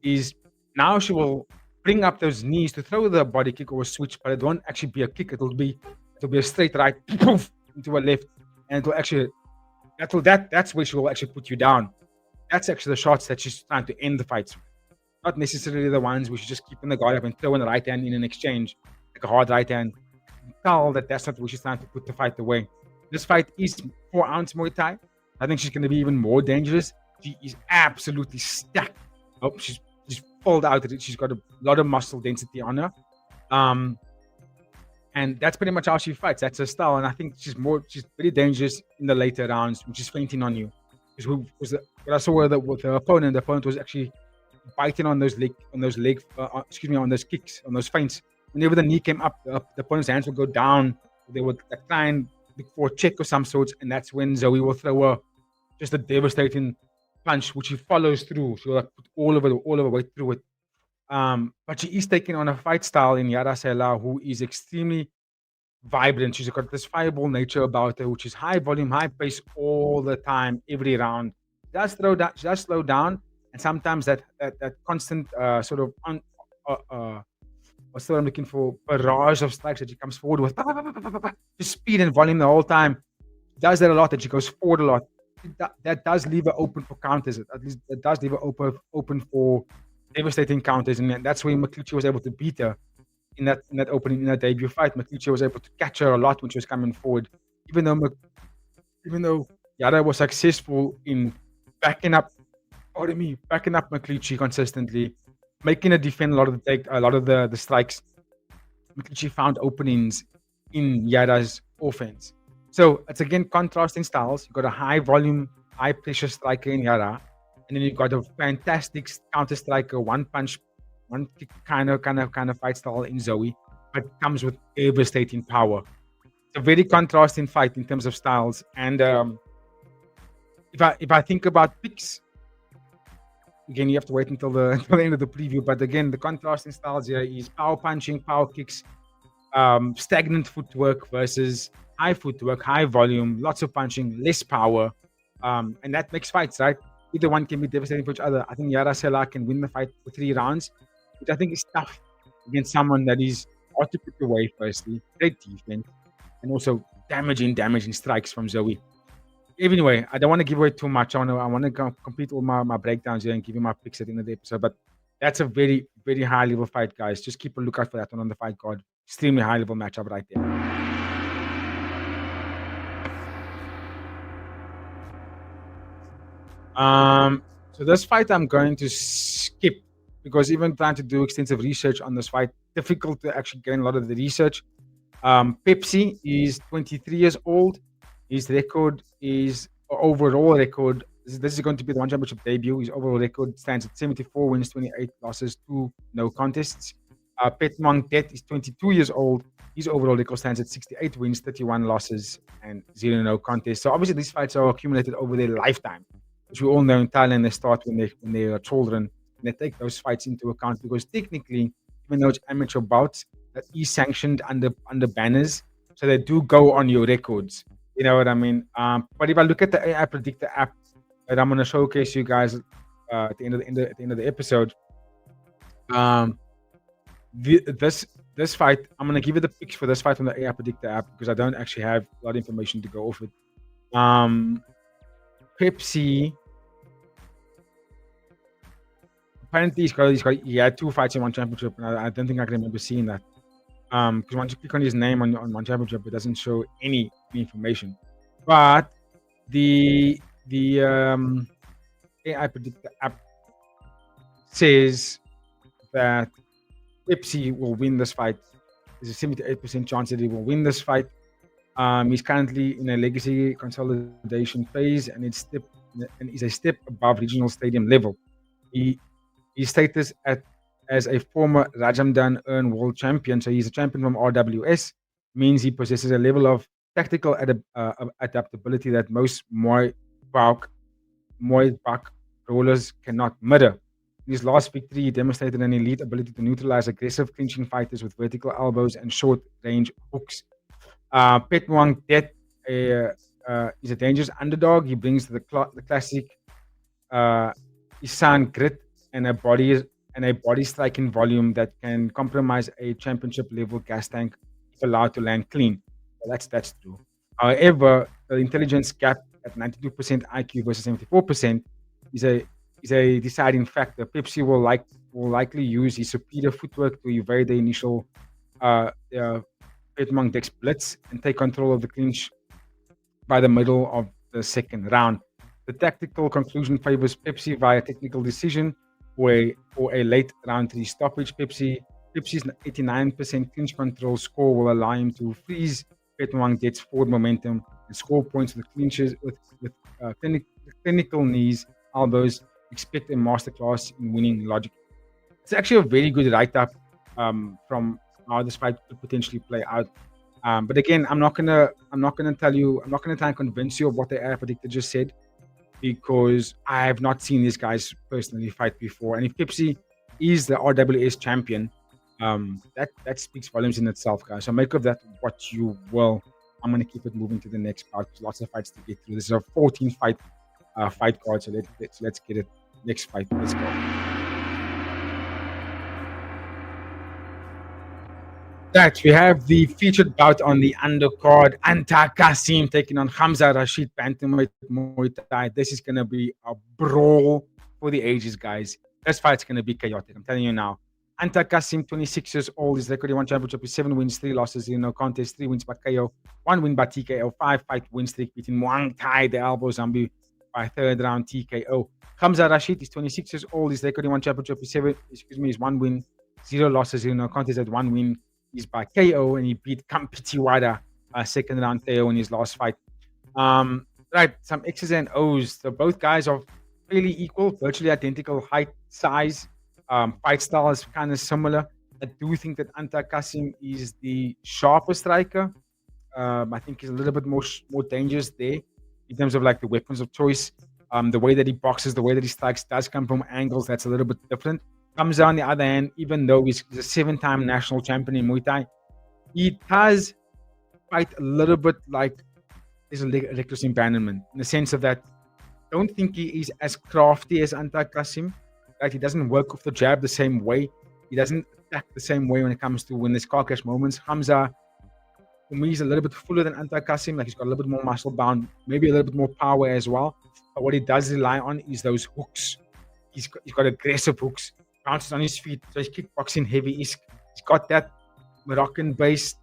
is now she will bring up those knees to throw the body kick or a switch, but it won't actually be a kick. It'll be a straight right, poof, into a left, and it'll actually that's where she will actually put you down. That's actually the shots that she's trying to end the fights with. Not necessarily the ones where she's just keeping the guard up and throwing the right hand in an exchange, like a hard right hand. You can tell that that's not where she's trying to put the fight away. This fight is 4-ounce Muay Thai. I think she's going to be even more dangerous. She is absolutely stacked. Oh, she's pulled out. She's got a lot of muscle density on her. And that's pretty much how she fights. That's her style. And I think she's very dangerous in the later rounds when she's fainting on you. Because what I saw with her opponent, the opponent was actually biting on those kicks, on those feints. Whenever the knee came up, the opponent's hands would go down. They would try and look for a check of some sorts, and that's when Zoe will throw just a devastating punch, which she follows through. She'll put all of her way through it. But she is taking on a fight style in Yara Sela, who is extremely vibrant. She's got this fireball nature about her, which is high volume, high pace all the time, every round. She does slow down, and sometimes that constant sort of what's the word I'm looking for? Barrage of strikes that she comes forward with, just speed and volume the whole time. She does that a lot, and she goes forward a lot. That does leave her open for counters. At least it does leave her open for devastating counters, and that's where McLeod was able to beat her in that debut fight. McLeod was able to catch her a lot when she was coming forward, even though Yara was successful in backing up McLeod consistently, making her defend a lot of the strikes. McLeod found openings in Yara's offense. So it's again contrasting styles. You've got a high volume, high pressure striker in Yara, and then you've got a fantastic counter striker, one punch, one kick kind of fight style in Zoe, but comes with devastating power. It's a very contrasting fight in terms of styles. And if I think about picks, again, you have to wait until the end of the preview. But again, the contrasting styles here is power punching, power kicks, stagnant footwork versus high footwork, high volume, lots of punching, less power. And that makes fights, right? Either one can be devastating for each other. I think Yara Sela can win the fight for 3 rounds, which I think is tough against someone that is hard to put away, firstly, great defense, and also damaging strikes from Zoe. Anyway, I don't want to give away too much. I want to complete all my breakdowns here and give you my picks at the end of the episode. But that's a very, very high level fight, guys. Just keep a lookout for that one on the fight card. Extremely high level matchup right there. So this fight I'm going to skip because even trying to do extensive research on this fight, difficult to actually gain a lot of the research. Pepsi is 23 years old. His record is overall record. This is going to be the one championship debut. His overall record stands at 74 wins, 28 losses, 2 no contests. Thway Lin is 22 years old. His overall record stands at 68 wins, 31 losses, and 0 no contests. So obviously these fights are accumulated over their lifetime, which we all know in Thailand they start when they are children. And they take those fights into account because technically, even though it's amateur bouts, that is sanctioned under banners, so they do go on your records. You know what I mean? But if I look at the AI Predictor app that I'm going to showcase you guys at the end of the episode, this fight, I'm going to give you the picks for this fight on the AI Predictor app because I don't actually have a lot of information to go off it. Pepsi, apparently he had 2 fights in one championship, and I don't think I can remember seeing that. Because once you click on his name on one championship, it doesn't show any information. But the AI Predictor app says that Pepsi will win this fight. There's a 78% chance that he will win this fight. He's currently in a legacy consolidation phase, and is a step above regional stadium level. He his status as a former Rajamdan earned world champion, so he's a champion from RWS, means he possesses a level of tactical adaptability that most Muay Bak rollers cannot mirror. In his last victory, he demonstrated an elite ability to neutralize aggressive clinching fighters with vertical elbows and short range hooks. Petwang Det is a dangerous underdog. He brings the classic uh, Isan grit and a body striking volume that can compromise a championship level gas tank if allowed to land clean. Well, that's true. However, the intelligence gap at 92% IQ versus 74% is a is a deciding factor. Pepsi will likely use his superior footwork to evade the initial uh, uh, Petmang Dex blitz and take control of the clinch by the middle of the second round. The tactical conclusion favors Pepsi via technical decision or a late round three stoppage. Pepsi's 89% clinch control score will allow him to freeze Petwang Det's forward momentum and score points with clinches with clinical knees, elbows. Expect a masterclass in winning logic. It's actually a very good write-up from how this fight could potentially play out. But again, I'm not gonna tell you, I'm not gonna try and convince you of what the AI predictor just said because I have not seen these guys personally fight before. And if Pepsi is the RWS champion, that speaks volumes in itself, guys. So make of that what you will. I'm gonna keep it moving to the next part. There's lots of fights to get through. This is a 14 fight card. So let's get it. Next fight. Let's go. That we have the featured bout on the undercard. Anta Kasim taking on Hamza Rashid Bantamweight Muay Thai. This is gonna be a brawl for the ages, guys. This fight's gonna be chaotic. I'm telling you now. Anta Kasim, 26 years old, is recording one championship with 7 wins, 3 losses in no contest, 3 wins by KO, 1 win by TKO, 5 fight win streak beating Muang Thai, the elbow zombie, by third round TKO. Hamza Rashid is 26 years old, is recording one championship with 1 win, 0 losses in no contest, at 1 win is by KO, and he beat Kampitiwada second round KO in his last fight. Right, some X's and O's. So both guys are fairly equal, virtually identical height, size. Fight style is kind of similar. I do think that Anta Kasim is the sharper striker. I think he's a little bit more dangerous there in terms of like the weapons of choice. The way that he boxes, the way that he strikes does come from angles that's a little bit different. Hamza, on the other hand, even though he's a 7-time national champion in Muay Thai, he does fight a little bit like there's a reckless abandonment in the sense of that. Don't think he is as crafty as Anta Kasim. Right? He doesn't work off the jab the same way. He doesn't attack the same way when it comes to when there's car crash moments. Hamza, for me, he's a little bit fuller than Anta Kasim. Like he's got a little bit more muscle bound, maybe a little bit more power as well. But what he does rely on is those hooks. He's got aggressive hooks, bounces on his feet. So he's kickboxing heavy. He's got that Moroccan-based,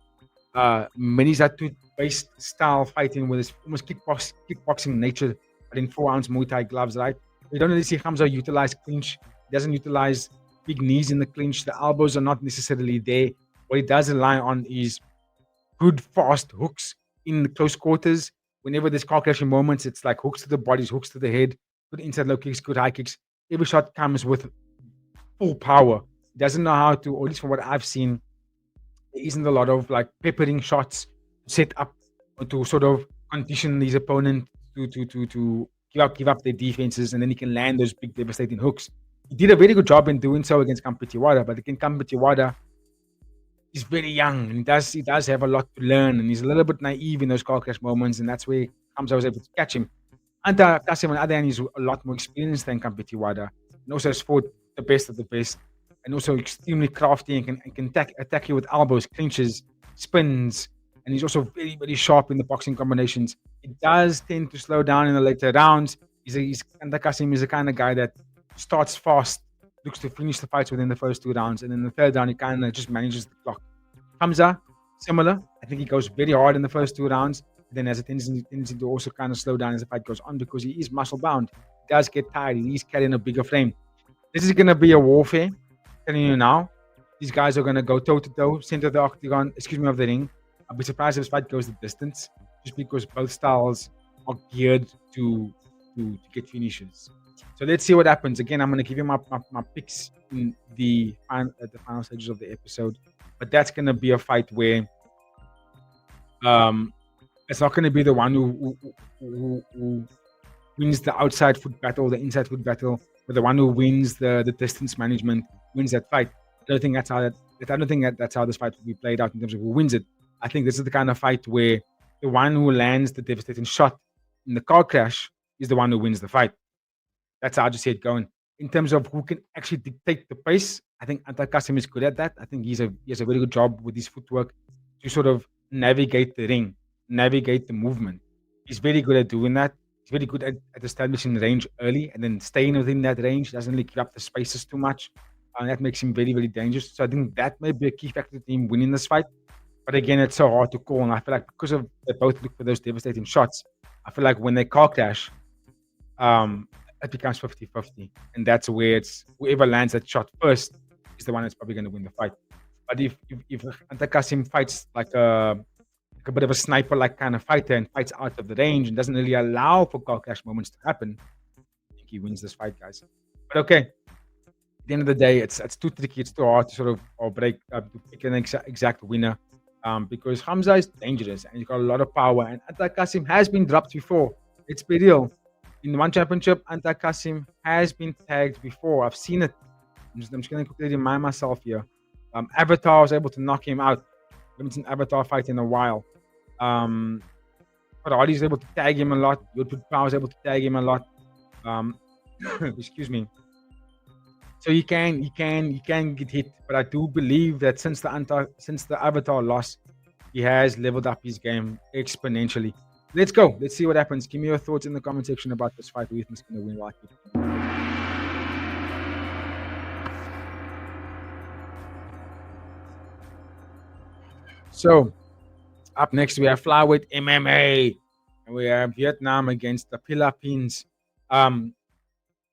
Menizatu-based style fighting with his almost kickboxing nature, but in 4-ounce Muay Thai gloves, right? You don't really see Hamza utilize clinch. He doesn't utilize big knees in the clinch. The elbows are not necessarily there. What he does rely on is good, fast hooks in close quarters. Whenever there's car crashing moments, it's like hooks to the bodies, hooks to the head, good inside low kicks, good high kicks. Every shot comes with full power. He doesn't know how to, or at least from what I've seen, there isn't a lot of like peppering shots set up to sort of condition his opponent to give up their defenses, and then he can land those big devastating hooks. He did a very good job in doing so against Kampitiwada, but again, Kampitiwada is very young and he does have a lot to learn, and he's a little bit naive in those car crash moments, and that's where Hamza was able to catch him. Anta Kasim, on the other hand, is a lot more experienced than Kampitiwada, and also has fought the best of the best, and also extremely crafty and can attack you with elbows, clinches, spins, and he's also very, very sharp in the boxing combinations. It does tend to slow down in the later rounds. Anta Kasim is the kind of guy that starts fast, looks to finish the fights within the first 2 rounds, and then the third round he kind of just manages the clock. Hamza, similar. I think he goes very hard in the first 2 rounds, then has a tendency to also kind of slow down as the fight goes on because he is muscle bound. He does get tired. He's carrying a bigger frame. This is going to be a warfare. I'm telling you now. These guys are going to go toe to toe, center of the octagon, of the ring. I'd be surprised if this fight goes the distance, just because both styles are geared to get finishes. So let's see what happens. Again, I'm going to give you my picks in at the final stages of the episode, but that's going to be a fight where um, it's not going to be the one who wins the outside foot battle, the inside foot battle, but the one who wins the distance management wins that fight. I don't think that's how that's how this fight will be played out in terms of who wins it. I think this is the kind of fight where the one who lands the devastating shot in the car crash is the one who wins the fight. That's how I just see it going. In terms of who can actually dictate the pace, I think Antakasim is good at that. I think he has a very good job with his footwork to sort of navigate the ring, navigate the movement. He's very good at doing that. He's very good at establishing the range early and then staying within that range. Doesn't really give up the spaces too much. And that makes him very, very dangerous. So I think that may be a key factor to him winning this fight. But again, it's so hard to call. And I feel like because of they both look for those devastating shots, I feel like when they car clash, it becomes 50-50. And that's where it's whoever lands that shot first is the one that's probably going to win the fight. But if Antakasim fights like a bit of a sniper like kind of fighter and fights out of the range and doesn't really allow for car clash moments to happen, I think he wins this fight, guys. But okay, at the end of the day, it's too tricky. It's too hard to sort of to pick an exact winner because Hamza is dangerous and he's got a lot of power. And Antakasim has been dropped before. Let's be real. In one championship, Antakasim has been tagged before. I've seen it. I'm just going to quickly remind myself here. Avatar was able to knock him out. I haven't seen Avatar fight in a while. But Hardy's able to tag him a lot. Yodput Power was able to tag him a lot. Excuse me. So he can get hit, but I do believe that since the Avatar loss, he has leveled up his game exponentially. Let's go. Let's see what happens. Give me your thoughts in the comment section about this fight. Who do you think is going to win? So, up next we have flyweight MMA, and we have Vietnam against the Philippines. In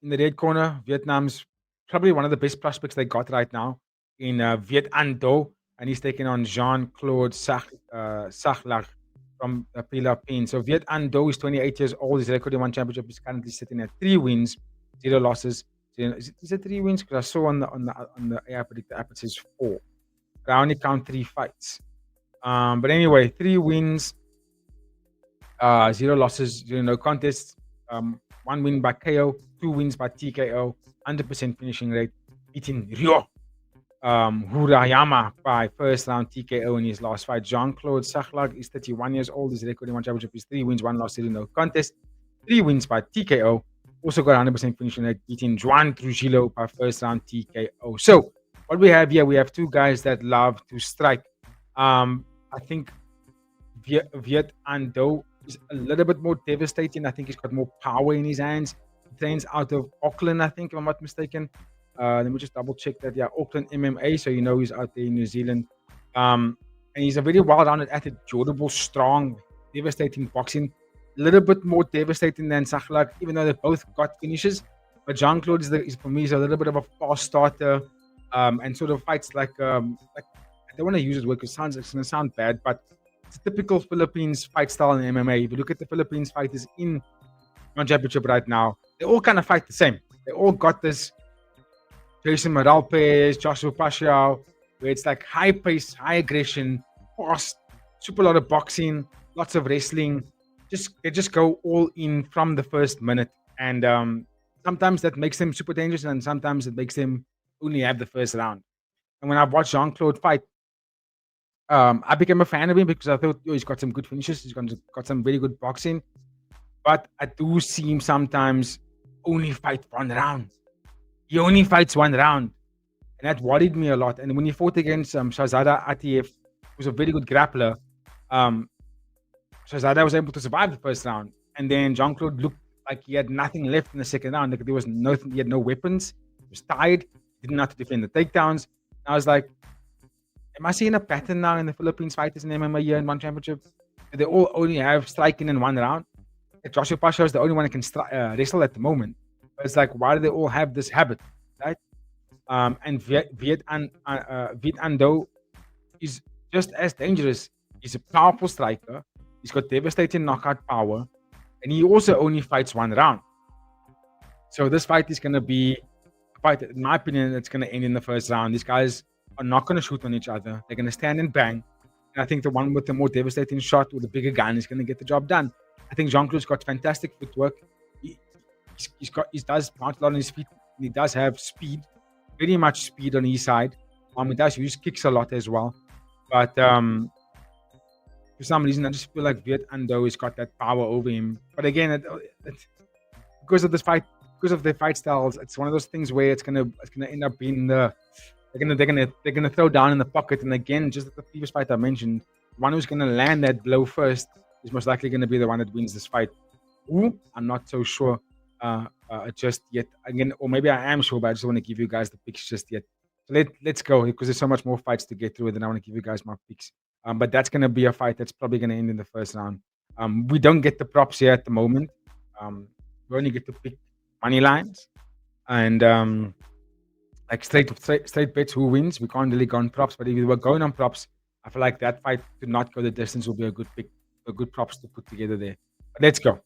the red corner, Vietnam's probably one of the best prospects they got right now in Viet An Do, and he's taking on Jean-Claude Sachlag from the Philippines. So Viet An Do is 28 years old. His record in one championship is currently sitting at 3 wins, 0 losses. Is it 3 wins? Because I saw on the AI predictor app it says 4. But I only count 3 fights. But anyway, 3 wins, 0 losses, 0 no contests. 1 win by KO, 2 wins by TKO, 100% finishing rate, beating Ryo Hurayama by first round TKO in his last fight. Jean-Claude Sachlag is 31 years old. His record in one championship is 3 wins, 1 loss, 0 no contest. 3 wins by TKO. Also got 100% finishing rate, beating Juan Trujillo by first round TKO. So what we have here, we have 2 guys that love to strike. I think Viet An Do is a little bit more devastating. I think he's got more power in his hands. He trains out of Auckland, I think, if I'm not mistaken. Let me just double check that. Yeah, Auckland MMA. So he's out there in New Zealand. And he's a very well-rounded athlete, durable, strong, devastating boxing. A little bit more devastating than Sachlag, even though they both got finishes. But Jean-Claude is for me, is a little bit of a fast starter, and sort of fights like I don't want to use this word because it's going to sound bad, but it's a typical Philippines fight style in MMA. If you look at the Philippines fighters in one championship right now, they all kind of fight the same. They all got this Jason Morales, Joshua Pacquiao, where it's like high pace, high aggression, fast, super lot of boxing, lots of wrestling. They just go all in from the first minute, and sometimes that makes them super dangerous, and sometimes it makes them only have the first round. And when I watched Jean-Claude fight, I became a fan of him because I thought he's got some good finishes. He's got some very good boxing, but I do see him sometimes only fight 1 round. He only fights 1 round, and that worried me a lot. And when he fought against Shahzada Atiev, who's a very good grappler, Shahzada was able to survive the first round, and then Jean-Claude looked like he had nothing left in the second round. Like there was nothing. He had no weapons. He was tired. He didn't know how to defend the takedowns. And I was like, am I seeing a pattern now in the Philippines fighters in MMA year in one championship? They all only have striking in 1 round. Joshua Pacquiao is the only one that can wrestle at the moment. But it's like, why do they all have this habit, right? And Viet An Do is just as dangerous. He's a powerful striker. He's got devastating knockout power, and he also only fights one round. So this fight is going to be a fight, in my opinion, it's going to end in the first round. These guys are not going to shoot on each other. They're going to stand and bang. And I think the one with the more devastating shot or the bigger gun is going to get the job done. I think Jean-Claude's got fantastic footwork. He does bounce a lot on his feet. He does have speed, very much speed on his side. He does use kicks a lot as well. But for some reason, I just feel like Viet Ando has got that power over him. But again, because of this fight, because of their fight styles, it's one of those things where it's gonna end up being they're gonna throw down in the pocket. And again, just like the previous fight I mentioned, the one who's gonna land that blow first is most likely gonna be the one that wins this fight. Who? I'm not so sure just yet. Again, or maybe I am sure, but I just want to give you guys the picks just yet. So let's go because there's so much more fights to get through, and I want to give you guys my picks. But that's gonna be a fight that's probably gonna end in the first round. We don't get the props here at the moment. We only get to pick money lines and like straight bets who wins. We can't really go on props, but if we were going on props, I feel like that fight to not go the distance will be a good pick, a good props to put together there. But let's go.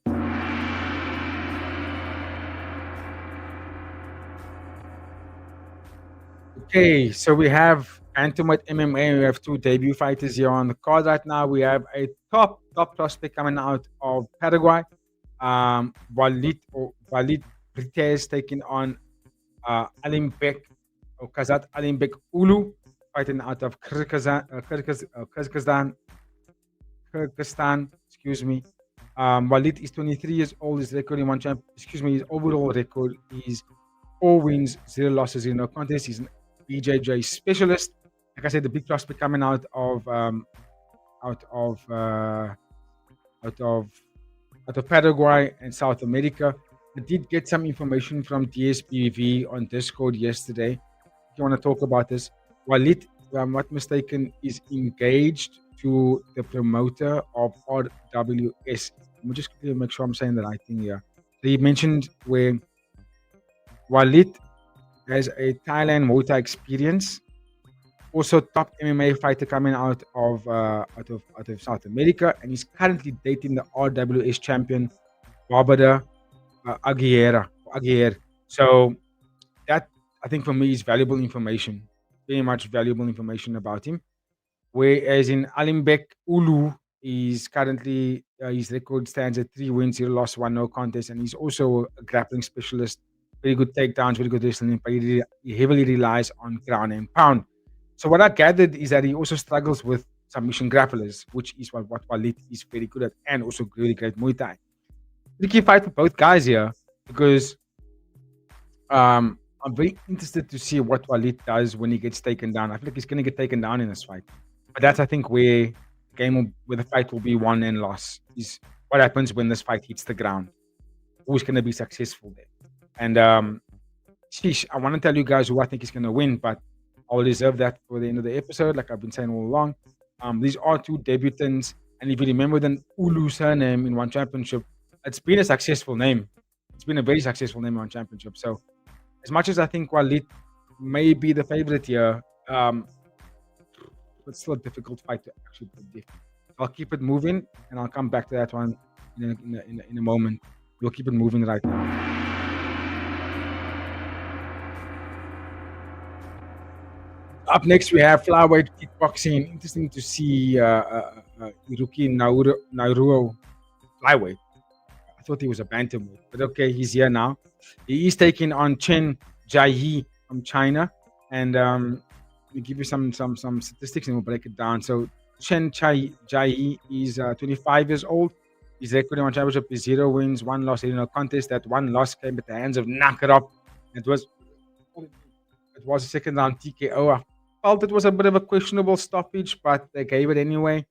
Okay, so we have Bantamweight MMA. We have two debut fighters here on the card right now. We have a top prospect coming out of Paraguay, Walid Brites taking on Alimbek or Kazat Alimbek Ulu, fighting out of Kyrgyzstan. Excuse me. Walid is 23 years old. His record in one champ. Excuse me. His overall record is 4 wins, 0 losses in no contest. He's an BJJ specialist. Like I said, the big prospect coming out of Paraguay and South America. I did get some information from DSBV on Discord yesterday. If you want to talk about this, Walid, if I'm not mistaken, is engaged to the promoter of RWS. Let me just quickly make sure I'm saying the right thing here. So he mentioned where Walid has a Thailand Muay Thai experience, also top MMA fighter coming out of South America, and he's currently dating the RWS champion Barbara Aguirre. So that, I think, for me is valuable information, very much valuable information about him. Whereas in Alimbek Ulu, he's currently his record stands at 3 wins, 0 loss, 1 no contest, and he's also a grappling specialist. Very good takedowns, very good wrestling, but he heavily relies on ground and pound. So what I gathered is that he also struggles with submission grapplers, which is what Walid is very good at, and also really great Muay Thai. Tricky fight for both guys here because I'm very interested to see what Walid does when he gets taken down. I feel like he's going to get taken down in this fight, but that's, I think, where the fight will be won and lost. Is what happens when this fight hits the ground. Who's going to be successful there? And sheesh, I want to tell you guys who I think is going to win, but I'll reserve that for the end of the episode, like I've been saying all along. These are two debutants, and if you remember the Ulu surname in one championship, it's been a successful name. It's been a very successful name in one championship. So, as much as I think Walid may be the favorite here, it's still a difficult fight to actually predict. I'll keep it moving, and I'll come back to that one in a moment. We'll keep it moving right now. Up next, we have flyweight kickboxing. Interesting to see Iruki Naruo flyweight. I thought he was a bantamweight, but okay, he's here now. He is taking on Chen Jaihe from China, and we give you some statistics and we'll break it down. So Chen Jaihe is 25 years old. His record in one championship is 0 wins, 1 loss in a contest. That 1 loss came at the hands of Nakarov. It was a second round TKO. I felt it was a bit of a questionable stoppage, but they gave it anyway.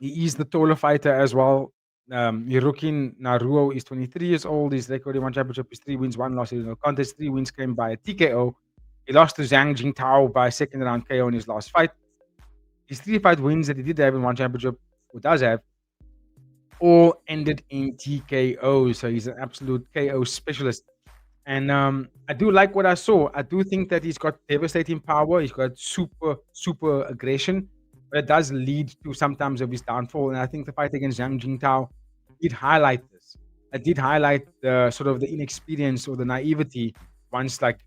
He is the taller fighter as well. Hiroki Naruo is 23 years old. His record in one championship is 3 wins, 1 loss in a contest. 3 wins came by a TKO. He lost to Zhang Jingtao by second round KO in his last fight. His 3 fight wins that he did have in one championship, or does have, all ended in TKO. So he's an absolute KO specialist. And I do like what I saw. I do think that he's got devastating power. He's got super aggression. but it does lead to sometimes of his downfall. And I think the fight against Zhang Jingtao did highlight this. It did highlight the sort of the inexperience or the naivety once like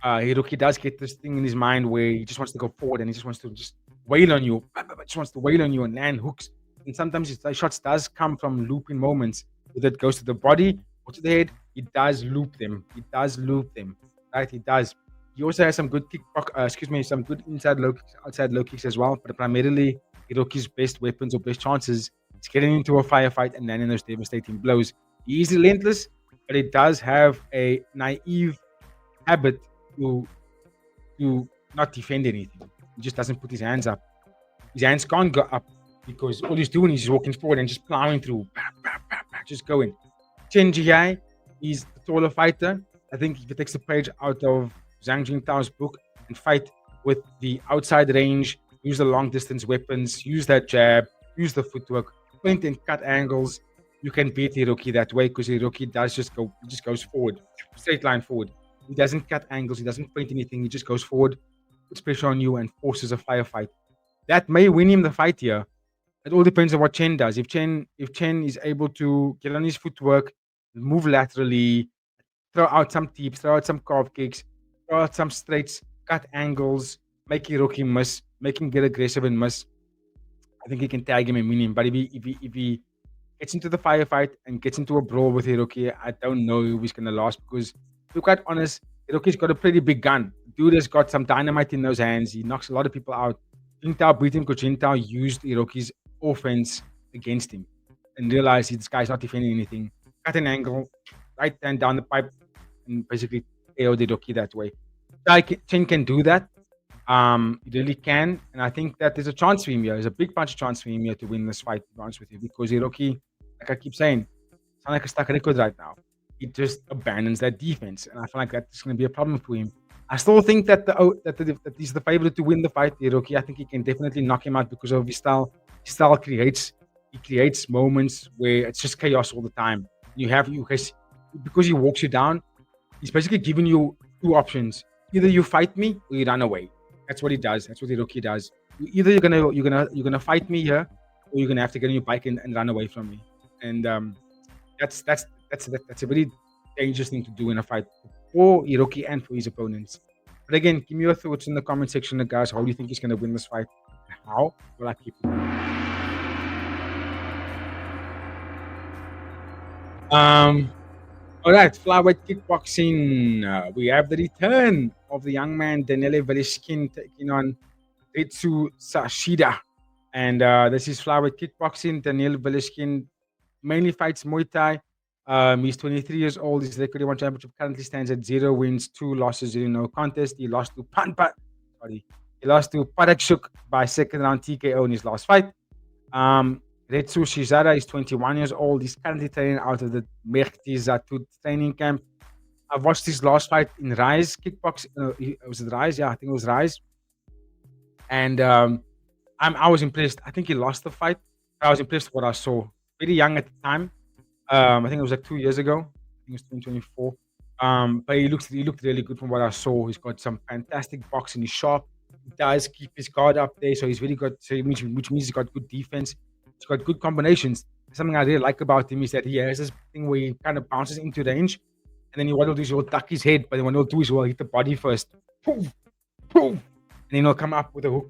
Hiroki does get this thing in his mind where he just wants to go forward and he just wants to just wail on you, just wants to wail on you and land hooks. And sometimes his shots does come from looping moments, whether it goes to the body or to the head. He does loop them. He does loop them, right? He does. He also has some good some good inside low kicks, outside low kicks as well. But primarily, Hiroki's best weapons or best chances is getting into a firefight and landing those devastating blows. He is relentless, but he does have a naive habit to to not defend anything. He just doesn't put his hands up. His hands can't go up because all he's doing is he's walking forward and just plowing through, just going. Chen Jihai is the taller fighter. I think if he takes the page out of Zhang Jingtao's book and fight with the outside range, use the long distance weapons, use that jab, use the footwork, point and cut angles, you can beat Hiroki that way because Hiroki does he just goes forward, straight line forward. He doesn't cut angles, he doesn't point anything, he just goes forward, puts pressure on you and forces a firefight. That may win him the fight here. It all depends on what Chen does. If Chen is able to get on his footwork, move laterally, throw out some teeps, throw out some calf kicks, throw out some straights, cut angles, make Hiroki miss, make him get aggressive and miss, I think he can tag him and win him. But if he gets into the firefight and gets into a brawl with Hiroki, I don't know who he's gonna last because to be quite honest, Hiroki's got a pretty big gun. Dude has got some dynamite in those hands. He knocks a lot of people out. Jintao beat him because Jintao used Hiroki's offense against him and realized this guy's not defending anything. Cut an angle, right hand down the pipe, and basically KO'd Hiroki that way. Chen can do that. He really can, and I think that there's a chance for him here. There's a big bunch of chance for him here to win this fight, to be honest with you, because Hiroki, like I keep saying, it's not like a stuck record right now. He just abandons that defense, and I feel like that's going to be a problem for him. I still think that that he's the favorite to win the fight, Hiroki. I think he can definitely knock him out because of his style. His style creates moments where it's just chaos all the time. Because he walks you down. He's basically giving you two options: either you fight me or you run away. That's what he does. That's what Hiroki does. Either you're gonna fight me here, or you're gonna have to get on your bike and run away from me. And that's a very dangerous thing to do in a fight for Hiroki and for his opponents. But again, give me your thoughts in the comment section, guys. How do you think he's gonna win this fight? How will I keep it? All right, flyweight kickboxing. We have the return of the young man Daniele Velishkin taking on Ritsu Sashida. And this is flyweight kickboxing. Daniel Velishkin mainly fights Muay Thai. He's 23 years old. His record in one championship currently stands at 0 wins, 2 losses, 0 no contest. He lost to He lost to Parakshuk by second round TKO in his last fight. Retsu Shizara is 21 years old. He's currently training out of the Mehdi Zatud training camp. I've watched his last fight in Rise Kickboxing. Was it Rise? Yeah, I think it was Rise. And I was impressed. I think he lost the fight. I was impressed with what I saw. Very young at the time. I think it was like 2 years ago. I think it was 2024. But he looked really good from what I saw. He's got some fantastic boxing. He's sharp. He does keep his guard up there, so he's really good. Which means he's got good defense. He's got good combinations. Something I really like about him is that he has this thing where he kind of bounces into range, and then what he'll do is he'll duck his head, but then what he'll do is he'll hit the body first. Poof, poof, and then he'll come up with a hook.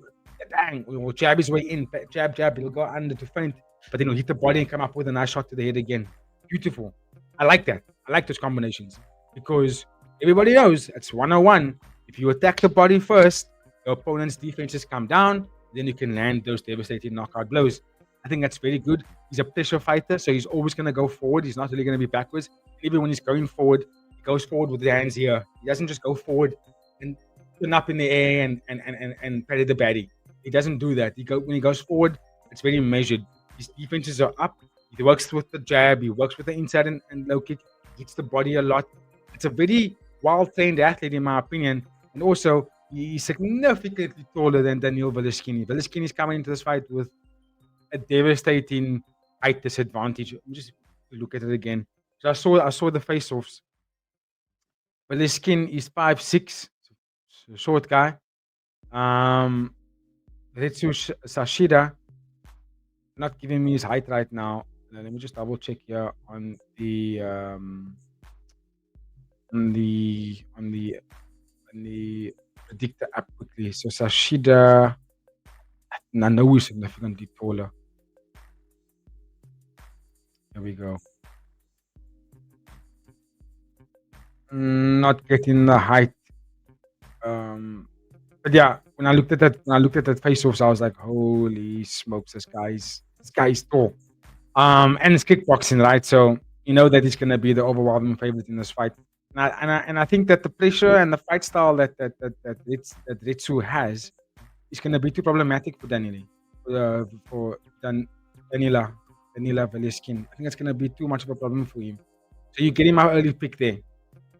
Bang! He'll jab his way in. Jab. He'll go under to feint, but then he'll hit the body and come up with a nice shot to the head again. Beautiful. I like that. I like those combinations because everybody knows it's 101. If you attack the body first, your opponent's defenses come down, then you can land those devastating knockout blows. I think that's very good. He's a pressure fighter, so he's always going to go forward. He's not really going to be backwards. Even when he's going forward, he goes forward with the hands here. He doesn't just go forward and turn up in the air and parry the baddie. He doesn't do that. When he goes forward, it's very measured. His defenses are up. He works with the jab. He works with the inside and low kick. He hits the body a lot. It's a very well-trained athlete, in my opinion. And also, he's significantly taller than Daniel Velishkin. Velishkin is coming into this fight with a devastating height disadvantage. Let me just look at it again. So I saw the face-offs. Velishkin is 5'6", so short guy. Retsu Sashida not giving me his height right now. Let me just double check here on the on the on the predictor app quickly. So Sashida, I know he's significantly taller. There we go. Not getting the height. But yeah, when I looked at that face-offs, I was like, holy smokes, this guy's tall. And it's kickboxing, right? So you know that he's gonna be the overwhelming favorite in this fight. And I think that the pressure and the fight style that Ritsu has is gonna be too problematic for Daniela. For Danila Danila Veliskin. I think it's gonna be too much of a problem for him. So you get him our early pick there.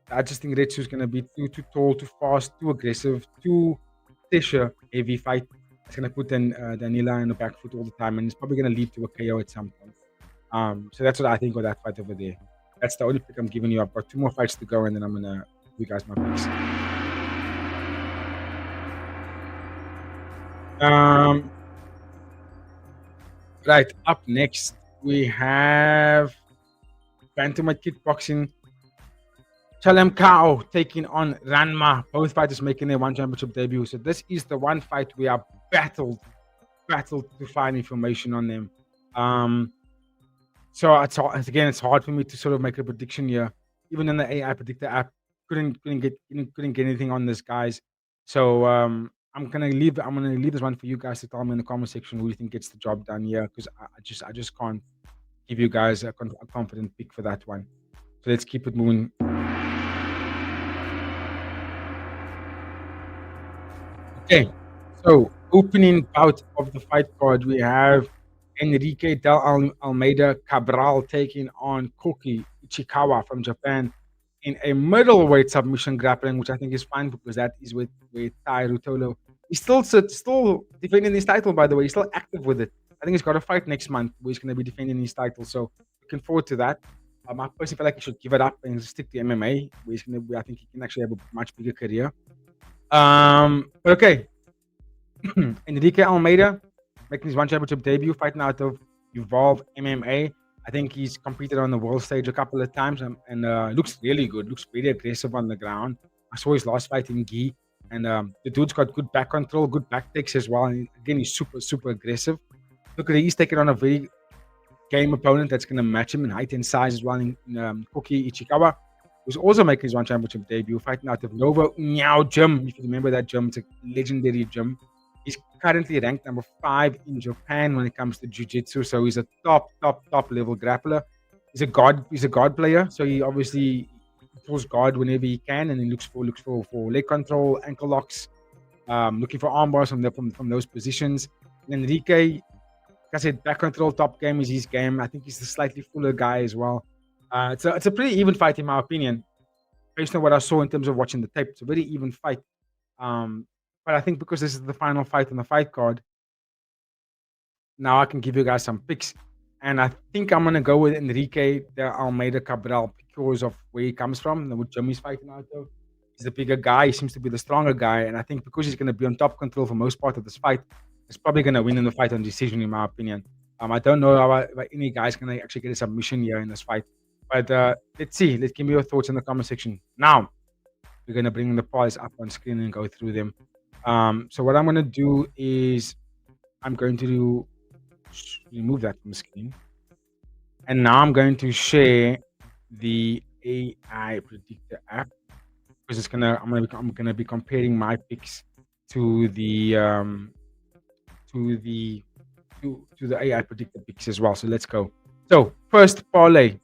I just think Retsu is gonna be too tall, too fast, too aggressive, too pressure heavy fight. It's gonna put Danila in the back foot all the time, and it's probably gonna lead to a KO at some point. So that's what I think of that fight over there. That's the only pick I'm giving you. I've got 2 more fights to go, and then I'm gonna give you guys my picks. Right, up next we have bantamweight kickboxing. Chalem Kao taking on Ranma. Both fighters making their one championship debut. So this is the one fight we are battled to find information on them. So it's hard for me to sort of make a prediction here. Even in the AI predictor app, couldn't get anything on this, guys. So I'm gonna leave this one for you guys to tell me in the comment section who you think gets the job done here, because I just can't give you guys a confident pick for that one. So let's keep it moving. Okay, so opening bout of the fight card, we have Enrique Almeida Cabral taking on Koki Ichikawa from Japan in a middleweight submission grappling, which I think is fine because that is with Tai Rutolo. He's still defending his title, by the way. He's still active with it. I think he's got a fight next month where he's going to be defending his title. So looking forward to that. I personally feel like he should give it up and stick to MMA, where I think he can actually have a much bigger career. But okay, Enrique Almeida making his one championship debut, fighting out of Evolve MMA. I think he's competed on the world stage a couple of times and looks really good. Looks really aggressive on the ground. I saw his last fight in Gi, and the dude's got good back control, good back takes as well. And again, he's super aggressive. Look at it, he's taking on a very game opponent that's going to match him in height and size as well in Koki Ichikawa, who's also making his one championship debut, fighting out of Nova Uniao Gym. If you remember that gym, it's a legendary gym. He's currently ranked number 5 in Japan when it comes to jiu-jitsu. So he's a top level grappler. He's a guard player. So he obviously pulls guard whenever he can, and he looks for leg control, ankle locks, looking for arm bars from those positions. And Enrique, like I said, back control, top game is his game. I think he's a slightly fuller guy as well. It's a pretty even fight in my opinion, based on what I saw in terms of watching the tape. It's a very even fight. But I think because this is the final fight on the fight card, now I can give you guys some picks. And I think I'm going to go with Enrique de Almeida Cabral because of where he comes from, what Jimmy's fighting out of. He's the bigger guy. He seems to be the stronger guy. And I think because he's going to be on top control for most part of this fight, he's probably going to win in the fight on decision, in my opinion. I don't know about any guys going to actually get a submission here in this fight. But let's see. Let's give me your thoughts in the comment section. Now, we're going to bring the prize up on screen and go through them. So what I'm going to do is I'm going to remove that from the screen. And now I'm going to share the AI predictor app because I'm gonna be comparing my picks to the AI predictor picks as well. So let's go. So first parlay.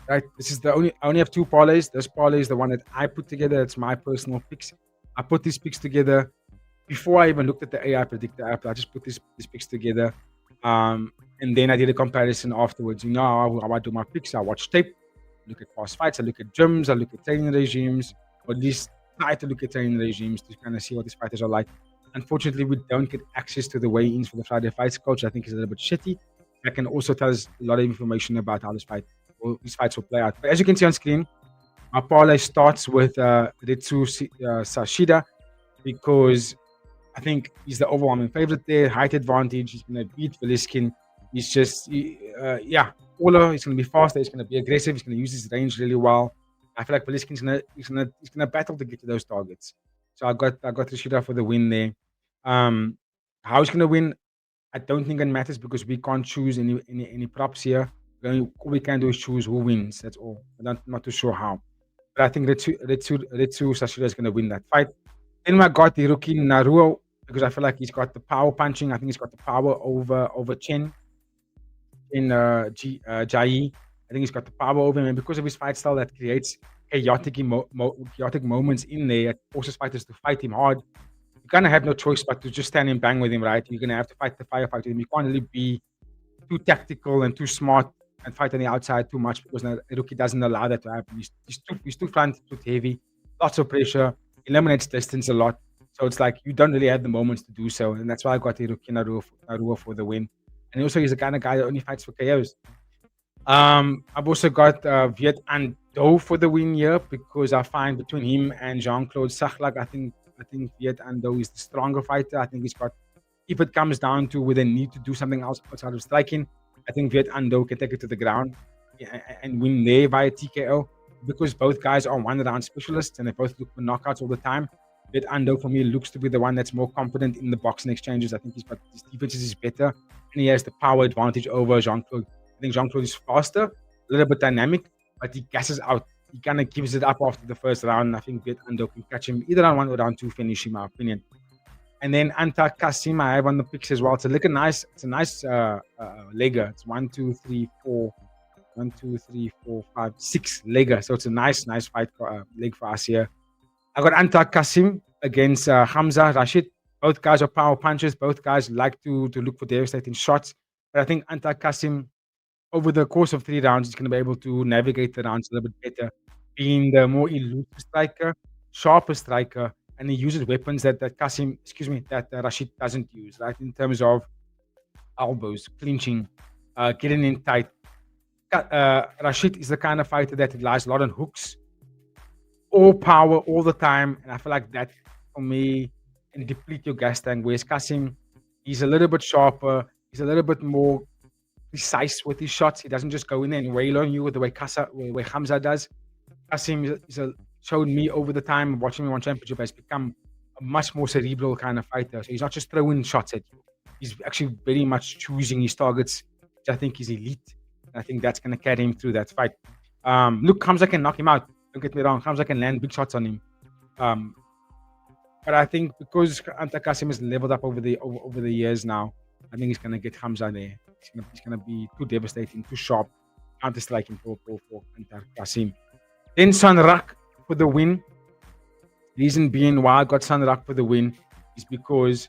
Right, this is I only have 2 parlays. This parlay is the one that I put together. It's my personal picks. I put these picks together before I even looked at the AI predictor app. I just put these picks together, and then I did a comparison afterwards. You know how I do my picks. I watch tape, look at past fights, I look at gyms, I look at training regimes, or at least try to look at training regimes to kind of see what these fighters are like. Unfortunately, we don't get access to the weigh-ins for the Friday fights. Coach, I think, is a little bit shitty. That can also tell us a lot of information about how these fights will play out. But as you can see on screen, our parlay starts with Ritsu Sashida because I think he's the overwhelming favorite there. Height advantage. He's going to beat Veliskin. He's just, yeah, taller. He's going to be faster. He's going to be aggressive. He's going to use his range really well. I feel like Veliskin's gonna battle to get to those targets. So I got Rashida for the win there. How he's gonna win, I don't think it matters because we can't choose any props here. All we can do is choose who wins. That's all. I'm not too sure how. But I think Retsu Sashida is gonna win that fight. Then I got the rookie Naruo because I feel like he's got the power punching. I think he's got the power over Chen in Jai. I think he's got the power over him, and because of his fight style, that creates chaotic moments in there. It forces fighters to fight him hard. You kind of have no choice but to just stand and bang with him, right? You're gonna have to fight the firefight with him. You can't really be too tactical and too smart and fight on the outside too much because Iruki doesn't allow that to happen. He's too front, too heavy, lots of pressure, eliminates distance a lot. So it's like you don't really have the moments to do so, and that's why I got Iruki Naruo for the win. And also, he's the kind of guy that only fights for KOs. I've also got Viet and Do for the win here because I find between him and Jean-Claude Sachlak, I think Viet and Do is the stronger fighter. I think he's got, if it comes down to where they need to do something else outside of striking, I think Viet and Do can take it to the ground and win there via TKO because both guys are one round specialists and they both look for knockouts all the time. Viet and Do for me looks to be the one that's more confident in the boxing exchanges. I think his defenses is better and he has the power advantage over Jean-Claude. I think Jean-Claude is faster, a little bit dynamic, but he gasses out. He kind of gives it up after the first round. I think Viet Ando can catch him either round 1 or round 2 finish, in my opinion. And then Anta Kasim, I have on the picks as well. It's a nice legger. It's 1, 2, 3, 4, 1, 2, 3, 4, 5, 6 legger. So it's a nice fight leg for us here. I got Anta Kasim against Hamza Rashid. Both guys are power punchers. Both guys like to look for devastating shots. But I think Anta Kasim, over the course of 3 rounds, he's going to be able to navigate the rounds a little bit better, being the more elusive striker, sharper striker, and he uses weapons that Rashid doesn't use, right? In terms of elbows, clinching, getting in tight. Rashid is the kind of fighter that relies a lot on hooks, all power, all the time, and I feel like that, for me, can deplete your gas tank, whereas Kasim, he's a little bit sharper, he's a little bit more precise with his shots. He doesn't just go in there and wail on you the way Hamza does. Kasim showed me over the time watching him on championship has become a much more cerebral kind of fighter. So he's not just throwing shots at you. He's actually very much choosing his targets, which I think is elite. And I think that's going to carry him through that fight. Look, Hamza can knock him out. Don't get me wrong. Hamza can land big shots on him. But I think because Anta Kasim has leveled up over the years now, I think he's going to get Hamza there. He's going to be too devastating, too sharp, counter-striking for Anta Kasim. Then Sanrak for the win. Reason being why I got Sanrak for the win is because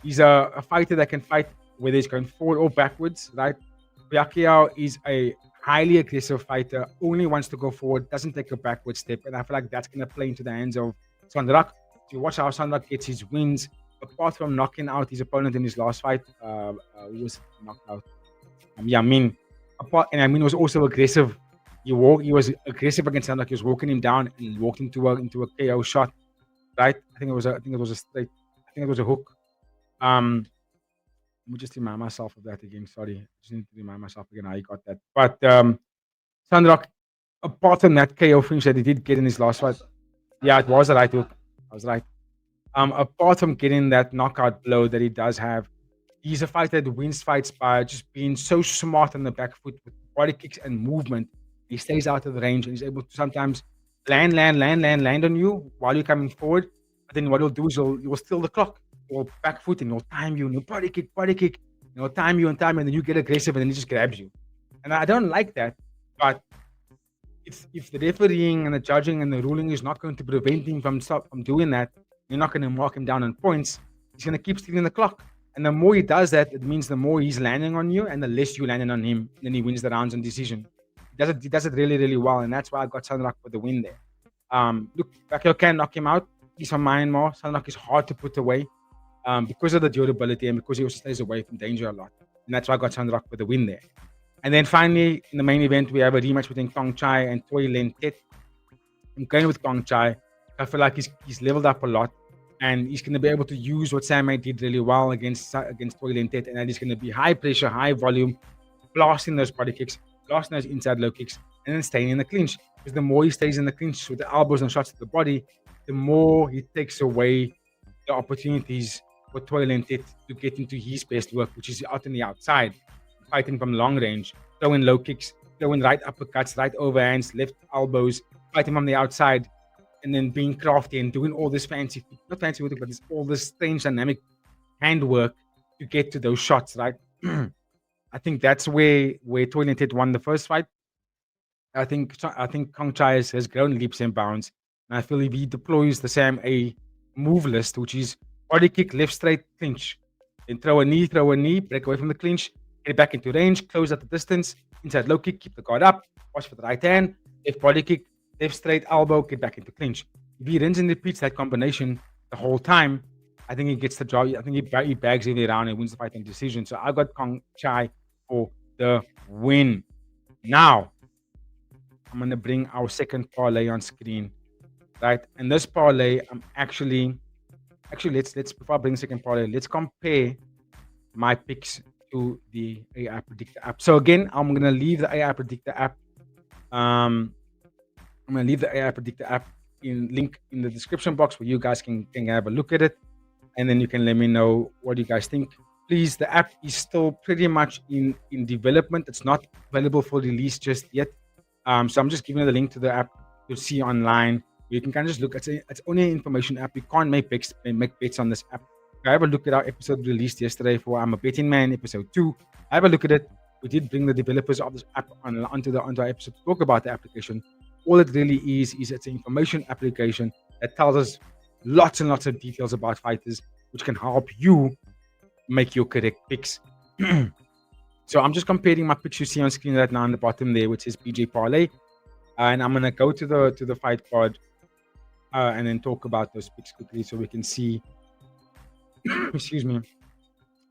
he's a fighter that can fight whether he's going forward or backwards, right? Pacquiao is a highly aggressive fighter, only wants to go forward, doesn't take a backward step, and I feel like that's going to play into the hands of Sanrak. If you watch how Sanrak gets his wins, apart from knocking out his opponent in his last fight, who was knocked out? Yamin. Yamin was also aggressive. He was aggressive against Sanrak. He was walking him down and walked into a KO shot. Right? I think it was a straight. I think it was a hook. Let me just remind myself of that again. Sorry, I just need to remind myself again how he got that. But Sanrak, apart from that KO finish that he did get in his last fight, yeah, it was a right hook. I was right. Apart from getting that knockout blow that he does have, he's a fighter that wins fights by just being so smart on the back foot with body kicks and movement. He stays out of the range and he's able to sometimes land on you while you're coming forward. But then what he'll do is he'll steal the clock. He'll back foot and he'll time you and he'll body kick. He'll time you, and then you get aggressive and then he just grabs you. And I don't like that. But if the refereeing and the judging and the ruling is not going to prevent him from doing that, you're not going to mark him down on points. He's going to keep stealing the clock. And the more he does that, it means the more he's landing on you and the less you landing on him. And then he wins the rounds on decision. He does it really, really well. And that's why I got Sanrak for the win there. Look, Pacquiao can knock him out. He's from Myanmar. Sanrak is hard to put away because of the durability and because he also stays away from danger a lot. And that's why I got Sanrak for the win there. And then finally, in the main event, we have a rematch between Kongchai and Thway Lin Htet. I'm going with Kongchai. I feel like he's leveled up a lot. And he's going to be able to use what Sam did really well against Thway Lin Htet, and that is going to be high pressure, high volume, blasting those body kicks, blasting those inside low kicks, and then staying in the clinch. Because the more he stays in the clinch with the elbows and shots to the body, the more he takes away the opportunities for Thway Lin Htet to get into his best work, which is out on the outside, fighting from long range, throwing low kicks, throwing right uppercuts, right overhands, left elbows, fighting from the outside, and then being crafty and doing all this fancy, not fancy work, but it's all this strange dynamic handwork to get to those shots, right? I think that's where Thway Lin Htet won the first fight. I think Kongchai has grown leaps and bounds, and I feel if he deploys the Sam move list, which is body kick, left straight, clinch, then throw a knee, break away from the clinch, get back into range, close at the distance, inside low kick, keep the guard up, watch for the right hand, left body kick, left straight elbow, get back into clinch. If he rinses and repeats that combination the whole time, I think he gets the job. I think he bags every round and wins the fight in decision. So I got Kongchai for the win. Now, I'm going to bring our second parlay on screen, right? And this parlay, I'm actually, let's before I bring the second parlay, let's compare my picks to the AI Predictor app. So again, I'm going to leave the AI Predictor app. I'm going to leave the AI Predictor app link in the description box where you guys can have a look at it, and then you can let me know what you guys think. Please, the app is still pretty much in development. It's not available for release just yet. So I'm just giving you the link to the app you'll see online. You can kind of just look. It's only an information app. You can't make bets on this app. I have a look at our episode released yesterday for I'm a Betting Man, episode 2. I have a look at it. We did bring the developers of this app onto our episode to talk about the application. All it really is it's an information application that tells us lots and lots of details about fighters, which can help you make your correct picks. So I'm just comparing my picks you see on screen right now on the bottom there, which is BJ Parlay. And I'm going to go to the fight card and then talk about those picks quickly so we can see, excuse me,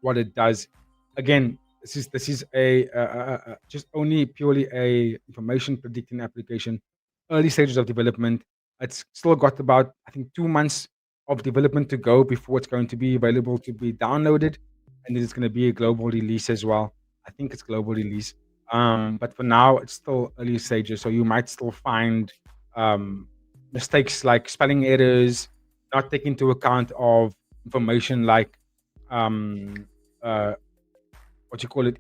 what it does. Again, this is a just only purely a information predicting application, early stages of development. It's still got about, I think, 2 months of development to go before it's going to be available to be downloaded. And then it's going to be a global release as well. I think it's global release. But for now, it's still early stages. So you might still find mistakes like spelling errors, not taking into account of information like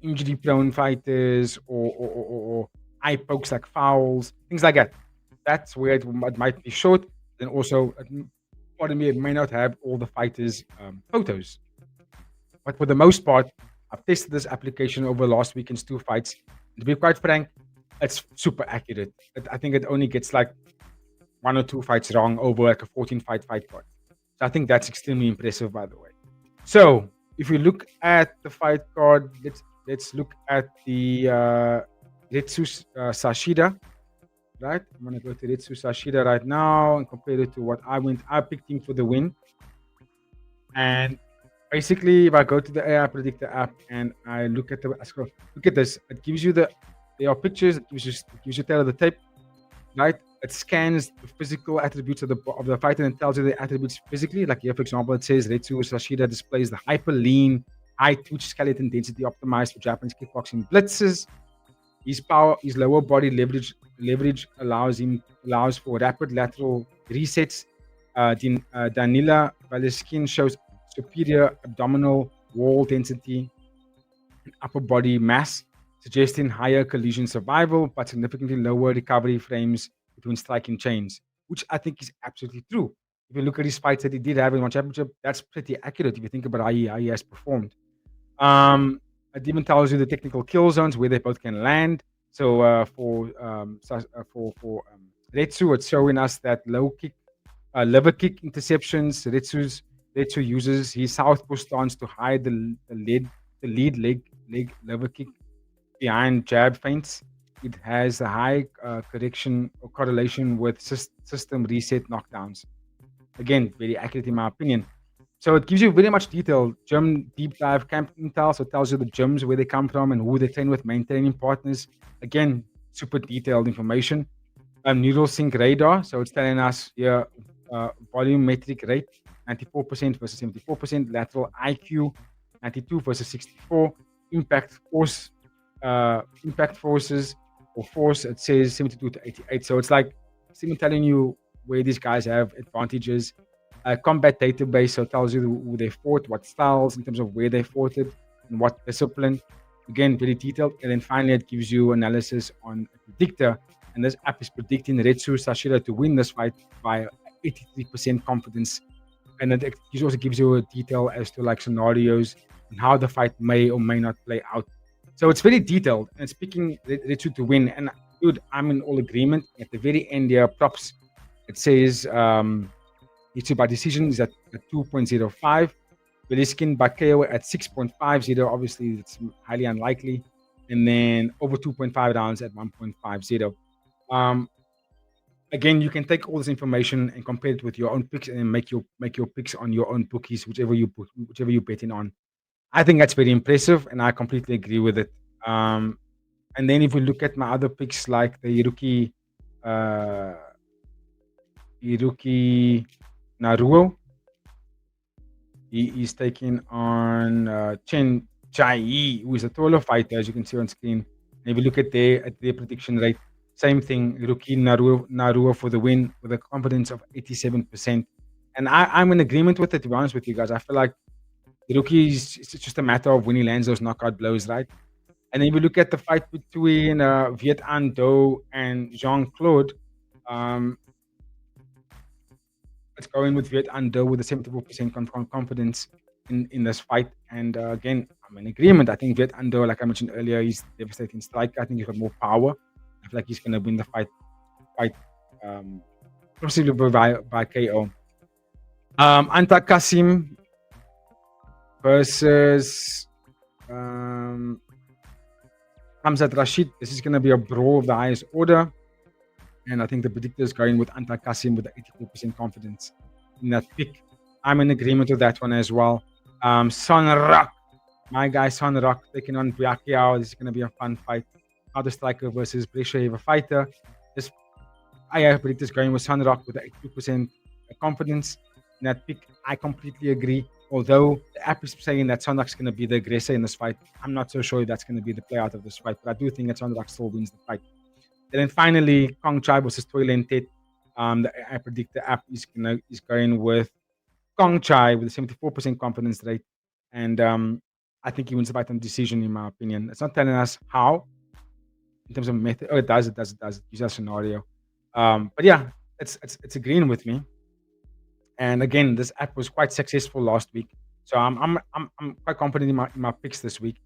injury-prone fighters or eye pokes like fouls, things like that. That's where it might be short. Then also, pardon me, it may not have all the fighters' photos. But for the most part, I've tested this application over last weekend's 2 fights. To be quite frank, it's super accurate. I think it only gets like 1 or 2 fights wrong over like a 14-fight card. So I think that's extremely impressive, by the way. So if we look at the fight card, let's look at the Retsu Sashida. Right, I'm gonna go to Retsu Sashida right now and compare it to what I picked him for the win. And basically, if I go to the AI Predictor app and I look at this, it gives you there are pictures, it gives you tail of the tape, right? It scans the physical attributes of the fighter and tells you the attributes physically. Like here, for example, it says Retsu Sashida displays the hyper lean, high twitch skeleton density optimized for Japanese kickboxing blitzes. His lower body leverage allows for rapid lateral resets. Danila Valeskin shows superior abdominal wall density and upper body mass, suggesting higher collision survival, but significantly lower recovery frames between striking chains, which I think is absolutely true. If you look at his fights that he did have in one championship, that's pretty accurate if you think about how he has performed. It even tells you the technical kill zones where they both can land. So for Retsu, it's showing us that low kick, lever kick interceptions. Retsu uses his southpaw stance to hide the lead leg lever kick behind jab feints. It has a high correlation with system reset knockdowns. Again, very accurate in my opinion. So it gives you very much detail, gym deep dive camp intel. So it tells you the gyms, where they come from and who they train with, main training partners. Again, super detailed information. Neural sync radar. So it's telling us here volumetric rate, 94% versus 74%. Lateral IQ, 92 versus 64. Impact forces or force, it says 72 to 88. So it's like it's even telling you where these guys have advantages. Combat database, so it tells you who they fought, what styles, in terms of where they fought it, and what discipline. Again, very detailed. And then finally, it gives you analysis on a predictor. And this app is predicting Retsu Sashira to win this fight by 83% confidence. And then it also gives you a detail as to like scenarios and how the fight may or may not play out. So it's very detailed and it's picking Retsu to win. And dude, I'm in all agreement. At the very end here, props. It says Retsu by decision is at 2.05. Beliskin by KO at 6.50. Obviously, it's highly unlikely. And then over 2.5 rounds at 1.50. Again, you can take all this information and compare it with your own picks and then make your picks on your own bookies, whichever you're betting on. I think that's very impressive, and I completely agree with it. And then if we look at my other picks, like the Hiroki Naruo, he is taking on Chen Chai, who is a taller fighter, as you can see on screen. And if you look at their prediction rate, same thing, Hiroki Naruo for the win with a confidence of 87%. And I'm in agreement with it, to be honest with you guys. I feel like Hiroki it's just a matter of when he lands those knockout blows, right? And then if you look at the fight between Viet An Do and Jean-Claude, let's go in with Viet An Do with a 74% confidence in this fight. And again, I'm in agreement. I think Viet An Do, like I mentioned earlier, he's devastating striker. I think he's got more power. I feel like he's going to win the fight possibly by KO. Anta Kasim versus Hamzat Rashid. This is going to be a brawl of the highest order. And I think the predictor is going with Anta Kasim with 84% confidence in that pick. I'm in agreement with that one as well. Son Rock, my guy Son Rock taking on Pacquiao. This is going to be a fun fight. Other striker versus Brescia fighter. This I predict is going with Son Rock with 82% confidence in that pick. I completely agree. Although the app is saying that Son Rock's going to be the aggressor in this fight, I'm not so sure that's going to be the play out of this fight. But I do think that Son Rock still wins the fight. And then finally, Kongchai versus Thway Lin Htet. I predict the app is going with Kongchai with a 74% confidence rate. And I think he wins the fight on decision, in my opinion. It's not telling us how, in terms of method. Oh, it does. It gives us a scenario. But yeah, it's agreeing with me. And again, this app was quite successful last week. So I'm quite confident in my picks this week.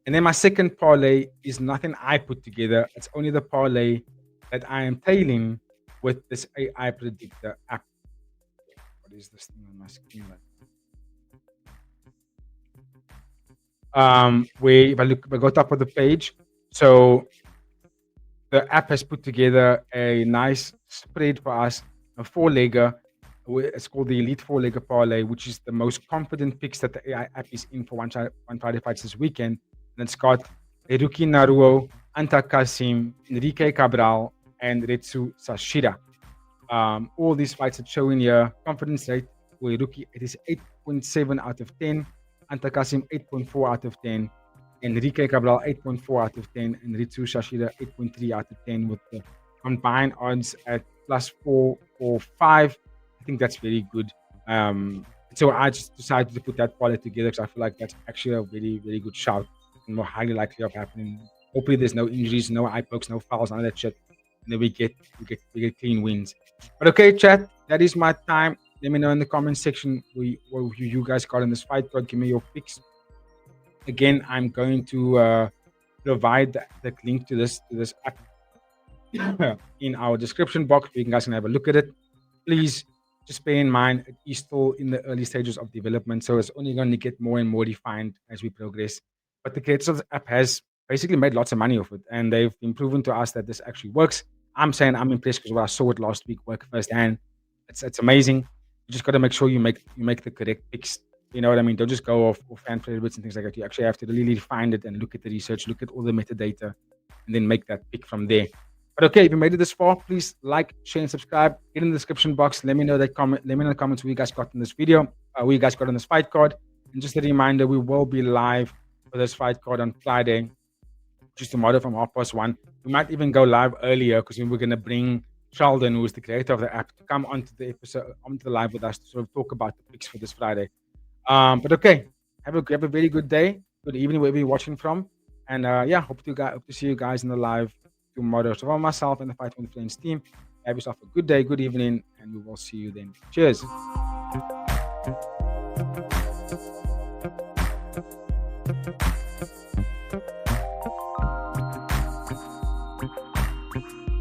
And then my second parlay is nothing I put together. It's only the parlay that I am tailing with this AI predictor app. What is this thing on my screen? Where if I go top of the page, so the app has put together a nice spread for us, a four-legger. It's called the Elite Four-legger parlay, which is the most confident picks that the AI app is in for one Friday fights this weekend. And it's got Hiroki Naruo, Anta Kasim, Enrique Cabral, and Retsu Sashira. All these fights are showing here confidence rate for Hiroki. It is 8.7 out of 10. Anta Kasim 8.4 out of 10. Enrique Cabral 8.4 out of 10. And Retsu Sashira 8.3 out of 10 with the combined odds at +4 or 5. I think that's very good. So I just decided to put that parlay together because I feel like that's actually a very, very good shout and more highly likely of happening. Hopefully there's no injuries, no eye pokes, no fouls, none of that shit. And then we get clean wins. But okay, chat, that is my time. Let me know in the comment section what you guys got in this fight. God, give me your picks. Again, I'm going to provide the link to this app in our description box. You guys can have a look at it. Please just bear in mind it is still in the early stages of development, so it's only going to get more and more defined as we progress. But the creators of the app has basically made lots of money off it, and they've been proven to us that this actually works. I'm saying I'm impressed because I saw it last week work firsthand. It's amazing. You just got to make sure you make the correct picks. You know what I mean? Don't just go off fan favorites and things like that. You actually have to really find it and look at the research, look at all the metadata, and then make that pick from there. But okay, if you made it this far, please like, share, and subscribe. Get in the description box. Let me know that comment. Let me know in the comments what you guys got in this video. What you guys got on this fight card. And just a reminder, we will be live for this fight card on Friday, which is tomorrow from 1:30. We might even go live earlier because we're going to bring Sheldon, who is the creator of the app, to come onto the episode, onto the live with us to sort of talk about the picks for this Friday. But okay, have a very good day, good evening, wherever you're watching from, and yeah, hope to see you guys in the live tomorrow. So from myself and the Fight with Friends team, have yourself a good day, good evening, and we will see you then. Cheers.